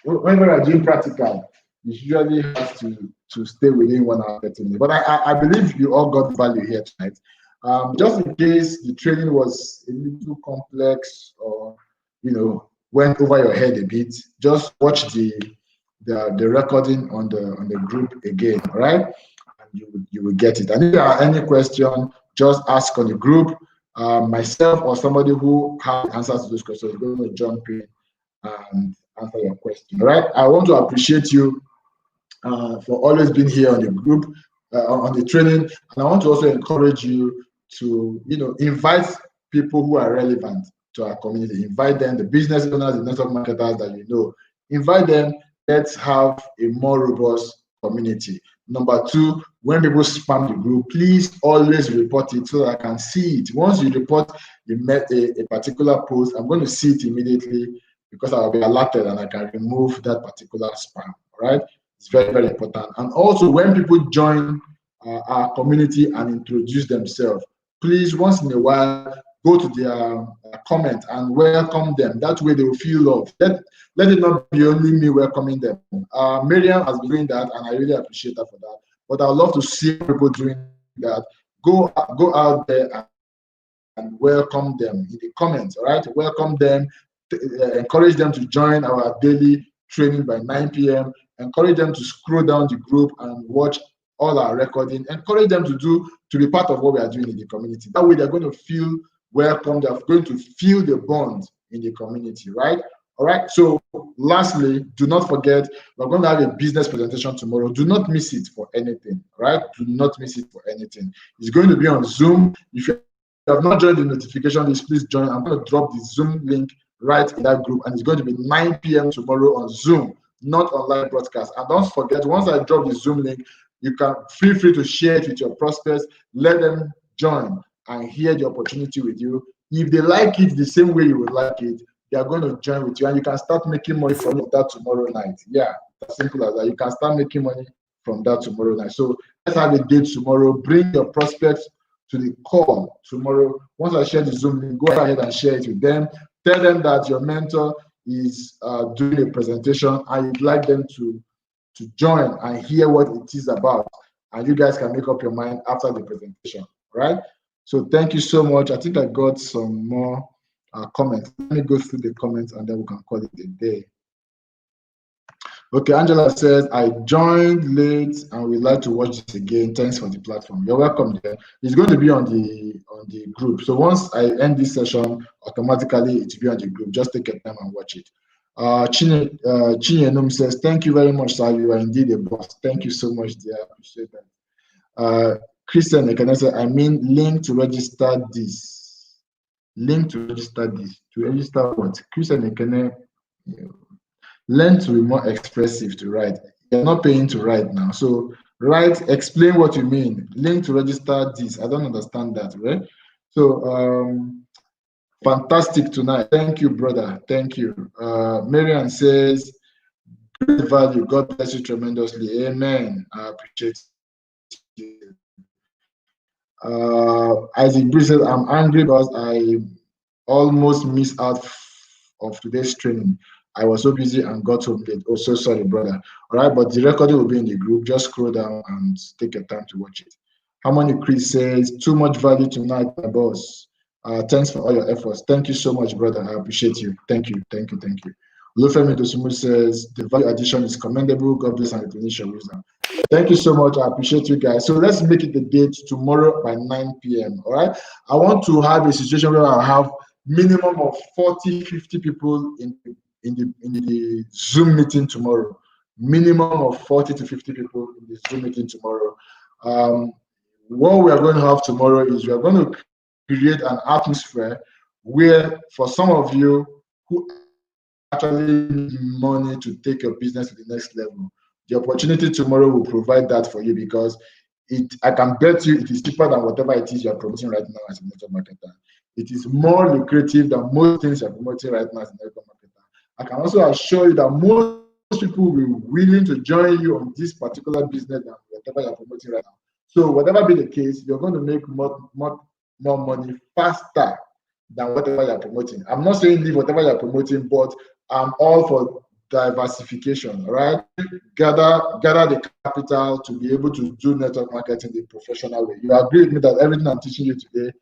whenever we're doing practical, you usually have to stay within 1 hour 30 minutes. But I believe you all got value here tonight. Just in case the training was a little complex or went over your head a bit, just watch the recording on the group again, all right? And you will get it. And if there are any question, just ask on the group. Myself or somebody who has answers to those questions is going to jump in and answer your question. All right. I want to appreciate you for always being here on the group, on the training, and I want to also encourage you to invite people who are relevant to our community. Invite them, the business owners, the network marketers that you know. Invite them. Let's have a more robust community. Number 2, when people spam the group, please always report it so that I can see it. Once you report a particular post, I'm going to see it immediately because I'll be alerted and I can remove that particular spam. All right, it's very, very important. And also, when people join our community and introduce themselves, please once in a while go to their comment and welcome them. That way they will feel loved. Let it not be only me welcoming them. Miriam has been doing that, and I really appreciate her for that. But I'd love to see people doing that. Go out there and welcome them in the comments. All right, welcome them. Encourage them to join our daily training by 9 p.m. Encourage them to scroll down the group and watch all our recording. Encourage them to be part of what we are doing in the community. That way they're going to feel welcome. They're going to feel the bond in the community, right? All right. So lastly, do not forget, we're going to have a business presentation tomorrow. Do not miss it for anything, right? Do not miss it for anything. It's going to be on Zoom. If you have not joined the notification list, please join. I'm going to drop the Zoom link right in that group, and it's going to be 9 p.m. tomorrow on Zoom, not on live broadcast. And don't forget, once I drop the Zoom link, you can feel free to share it with your prospects. Let them join and hear the opportunity with you. If they like it the same way you would like it, they are going to join with you, and you can start making money from that tomorrow night. Yeah, as simple as that. You can start making money from that tomorrow night. So let's have a date tomorrow. Bring your prospects to the call tomorrow. Once I share the Zoom link, go ahead and share it with them. Tell them that your mentor is doing a presentation and you'd like them to join and hear what it is about. And you guys can make up your mind after the presentation, right? So thank you so much. I think I got some more comments. Let me go through the comments and then we can call it a day. Okay, Angela says, I joined late and we'd like to watch this again. Thanks for the platform. You're welcome there. It's going to be on the group. So once I end this session, automatically it will be on the group. Just take your time and watch it. Chinyenum says, thank you very much, sir. You are indeed a boss. Thank you so much, dear. I appreciate that. Christian Ekene said, I mean, link to register this. Link to register this. To register what? Christian Ekene, learn to be more expressive to write. You're not paying to write now. So write, explain what you mean. Link to register this. I don't understand that, right? So fantastic tonight. Thank you, brother. Thank you. Marian says, great value. God bless you tremendously. Amen. I appreciate you. Isaac Bruce says, I'm angry because I almost missed out of today's training. I was so busy and got home late. Oh, so sorry, brother. All right, but the recording will be in the group. Just scroll down and take your time to watch it. Harmony Chris says, too much value tonight, my boss. Thanks for all your efforts. Thank you so much, brother. I appreciate you. Thank you, thank you, thank you. Olufemi Dosumu says, the value addition is commendable. God bless and replenish your wisdom. Thank you so much. I appreciate you guys. So let's make it the date tomorrow by 9 p.m. All right. I want to have a situation where I have minimum of 40, 50 people in the Zoom meeting tomorrow. Minimum of 40 to 50 people in the Zoom meeting tomorrow. What we are going to have tomorrow is we are going to create an atmosphere where, for some of you who actually need money to take your business to the next level, the opportunity tomorrow will provide that for you, because I can bet you it is cheaper than whatever it is you are promoting right now as a network marketer. It is more lucrative than most things you are promoting right now as a network marketer. I can also assure you that most people will be willing to join you on this particular business than whatever you are promoting right now. So whatever be the case, you're going to make more money faster than whatever you're promoting. I'm not saying leave whatever you're promoting, but I'm all for diversification, right? Gather the capital to be able to do network marketing the professional way. You agree with me that everything I'm teaching you today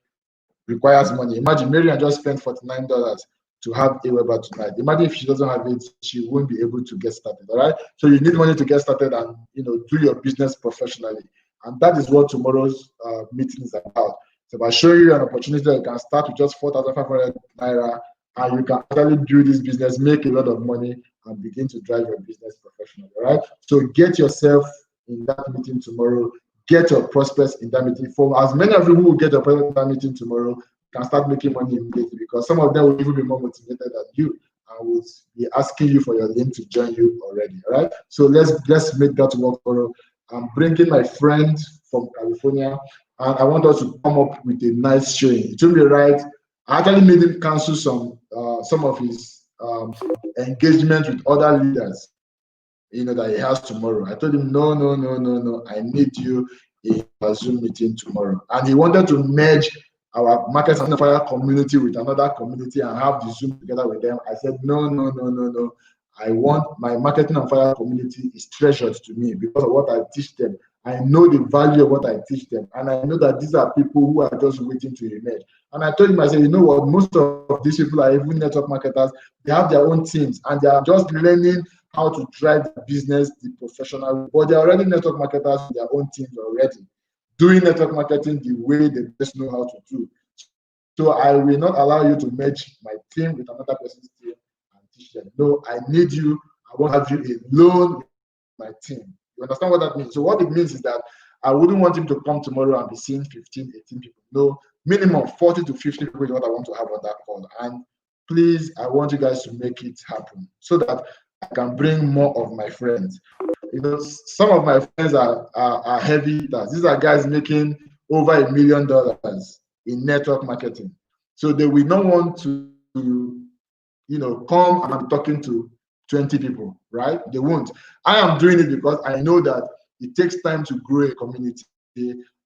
requires money. Imagine Marian just spent $49 to have Aweber tonight. Imagine if she doesn't have it, she won't be able to get started. All right. So you need money to get started and do your business professionally. And that is what tomorrow's meeting is about. So by showing you an opportunity that you can start with just 4,500 naira, and you can actually build this business, make a lot of money, and begin to drive your business professionally. All right. So get yourself in that meeting tomorrow. Get your prospects in that meeting. For as many of you who will get your prospects in that meeting tomorrow, can start making money immediately, because some of them will even be more motivated than you and will be asking you for your link to join you already. All right. So let's make that work tomorrow. I'm bringing my friend from California, and I want us to come up with a nice showing. It will be right. I actually made him cancel some of his engagement with other leaders, that he has tomorrow. I told him, no, I need you in a Zoom meeting tomorrow. And he wanted to merge our Marketing on Fire community with another community and have the Zoom together with them. I said, no. I want my Marketing on Fire community is treasured to me because of what I teach them. I know the value of what I teach them. And I know that these are people who are just waiting to emerge. And I told him, I said, you know what? Most of these people are even network marketers. They have their own teams and they are just learning how to drive the business the professional way. But they're already network marketers with their own teams already, doing network marketing the way they best know how to do. So I will not allow you to merge my team with another person's team and teach them. No, I need you. I won't have you alone with my team. You understand what that means? So what it means is that I wouldn't want him to come tomorrow and be seeing 15, 18 people. No, minimum 40 to 50 people is what I want to have on that call. And please, I want you guys to make it happen so that I can bring more of my friends. Some of my friends are heavy hitters. These are guys making over $1 million in network marketing. So they will not want to, come and I'm talking to 20 people, right? They won't. I am doing it because I know that it takes time to grow a community,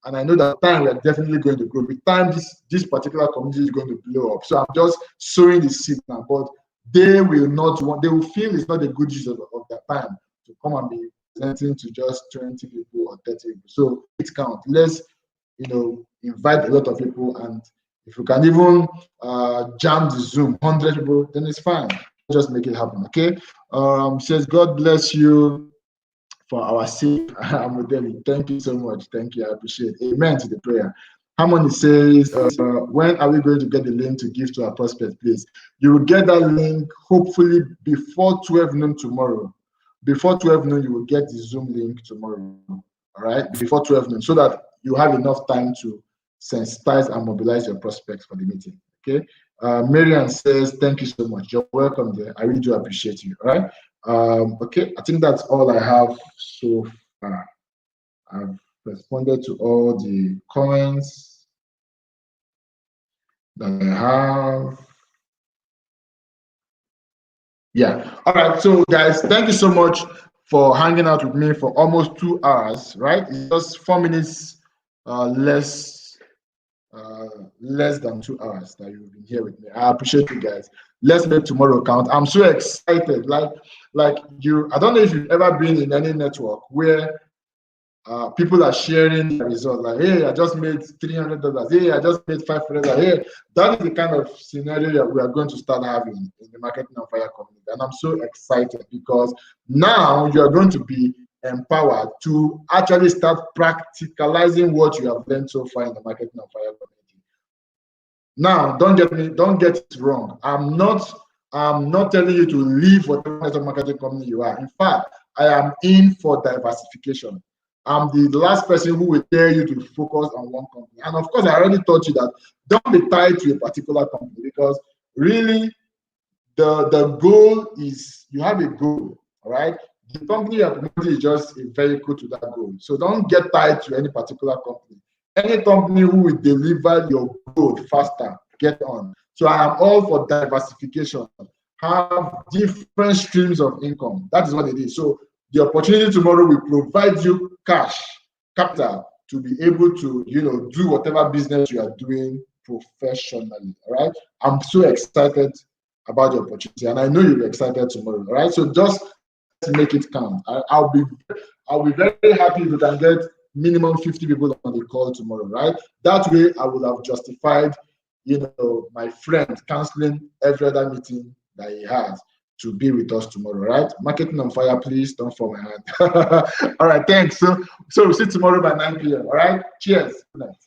and I know that time we are definitely going to grow. With time, this particular community is going to blow up. So I'm just sowing the seed now, but they will not want, they will feel it's not a good use of their time to come and be presenting to just 20 people or 30 people. So it counts. Let's, invite a lot of people, and if you can even jam the Zoom 100 people, then it's fine. Just make it happen. Okay. Says God bless you for our sake. Thank you so much. Thank you. I appreciate it. Amen to the prayer. Harmony says, when are we going to get the link to give to our prospect, please? You will get that link hopefully before 12 noon tomorrow. Before 12 noon, you will get the Zoom link tomorrow. All right, before 12 noon, so that you have enough time to sensitize and mobilize your prospects for the meeting. Okay. Marian says, thank you so much. You're welcome there. I really do appreciate you. All right. Okay, I think that's all I have so far. I've responded to all the comments that I have. Yeah. All right. So, guys, thank you so much for hanging out with me for almost 2 hours. Right? It's just 4 minutes less than 2 hours that you've been here with me. I appreciate you guys. Let's make tomorrow count. I'm so excited. Like you, I don't know if you've ever been in any network where people are sharing the results. Like, hey, I just made $300. Hey, I just made $500. Hey, that is the kind of scenario that we are going to start having in the Marketing on Fire community. And I'm so excited because now you are going to be empowered to actually start practicalizing what you have learned so far in the Marketing on Fire community. Now, don't get it wrong. I'm not telling you to leave whatever network marketing company you are. In fact, I am in for diversification. I'm the last person who will tell you to focus on one company. And of course, I already taught you that don't be tied to a particular company, because really the goal is, you have a goal, all right? The company you're promoting is just a vehicle to that goal. So don't get tied to any particular company. Any company who will deliver your growth faster, get on. So I am all for diversification. Have different streams of income. That is what it is. So the opportunity tomorrow will provide you cash, capital, to be able to, do whatever business you are doing professionally. All right. I'm so excited about the opportunity, and I know you'll be excited tomorrow. All right. So just make it count. I'll be very happy if you can get minimum 50 people on the call tomorrow, right? That way I will have justified, my friend canceling every other meeting that he has to be with us tomorrow, right? Marketing on Fire, please don't fall my hand. All right, thanks. So we'll see you tomorrow by 9 p.m. All right, cheers. Good night.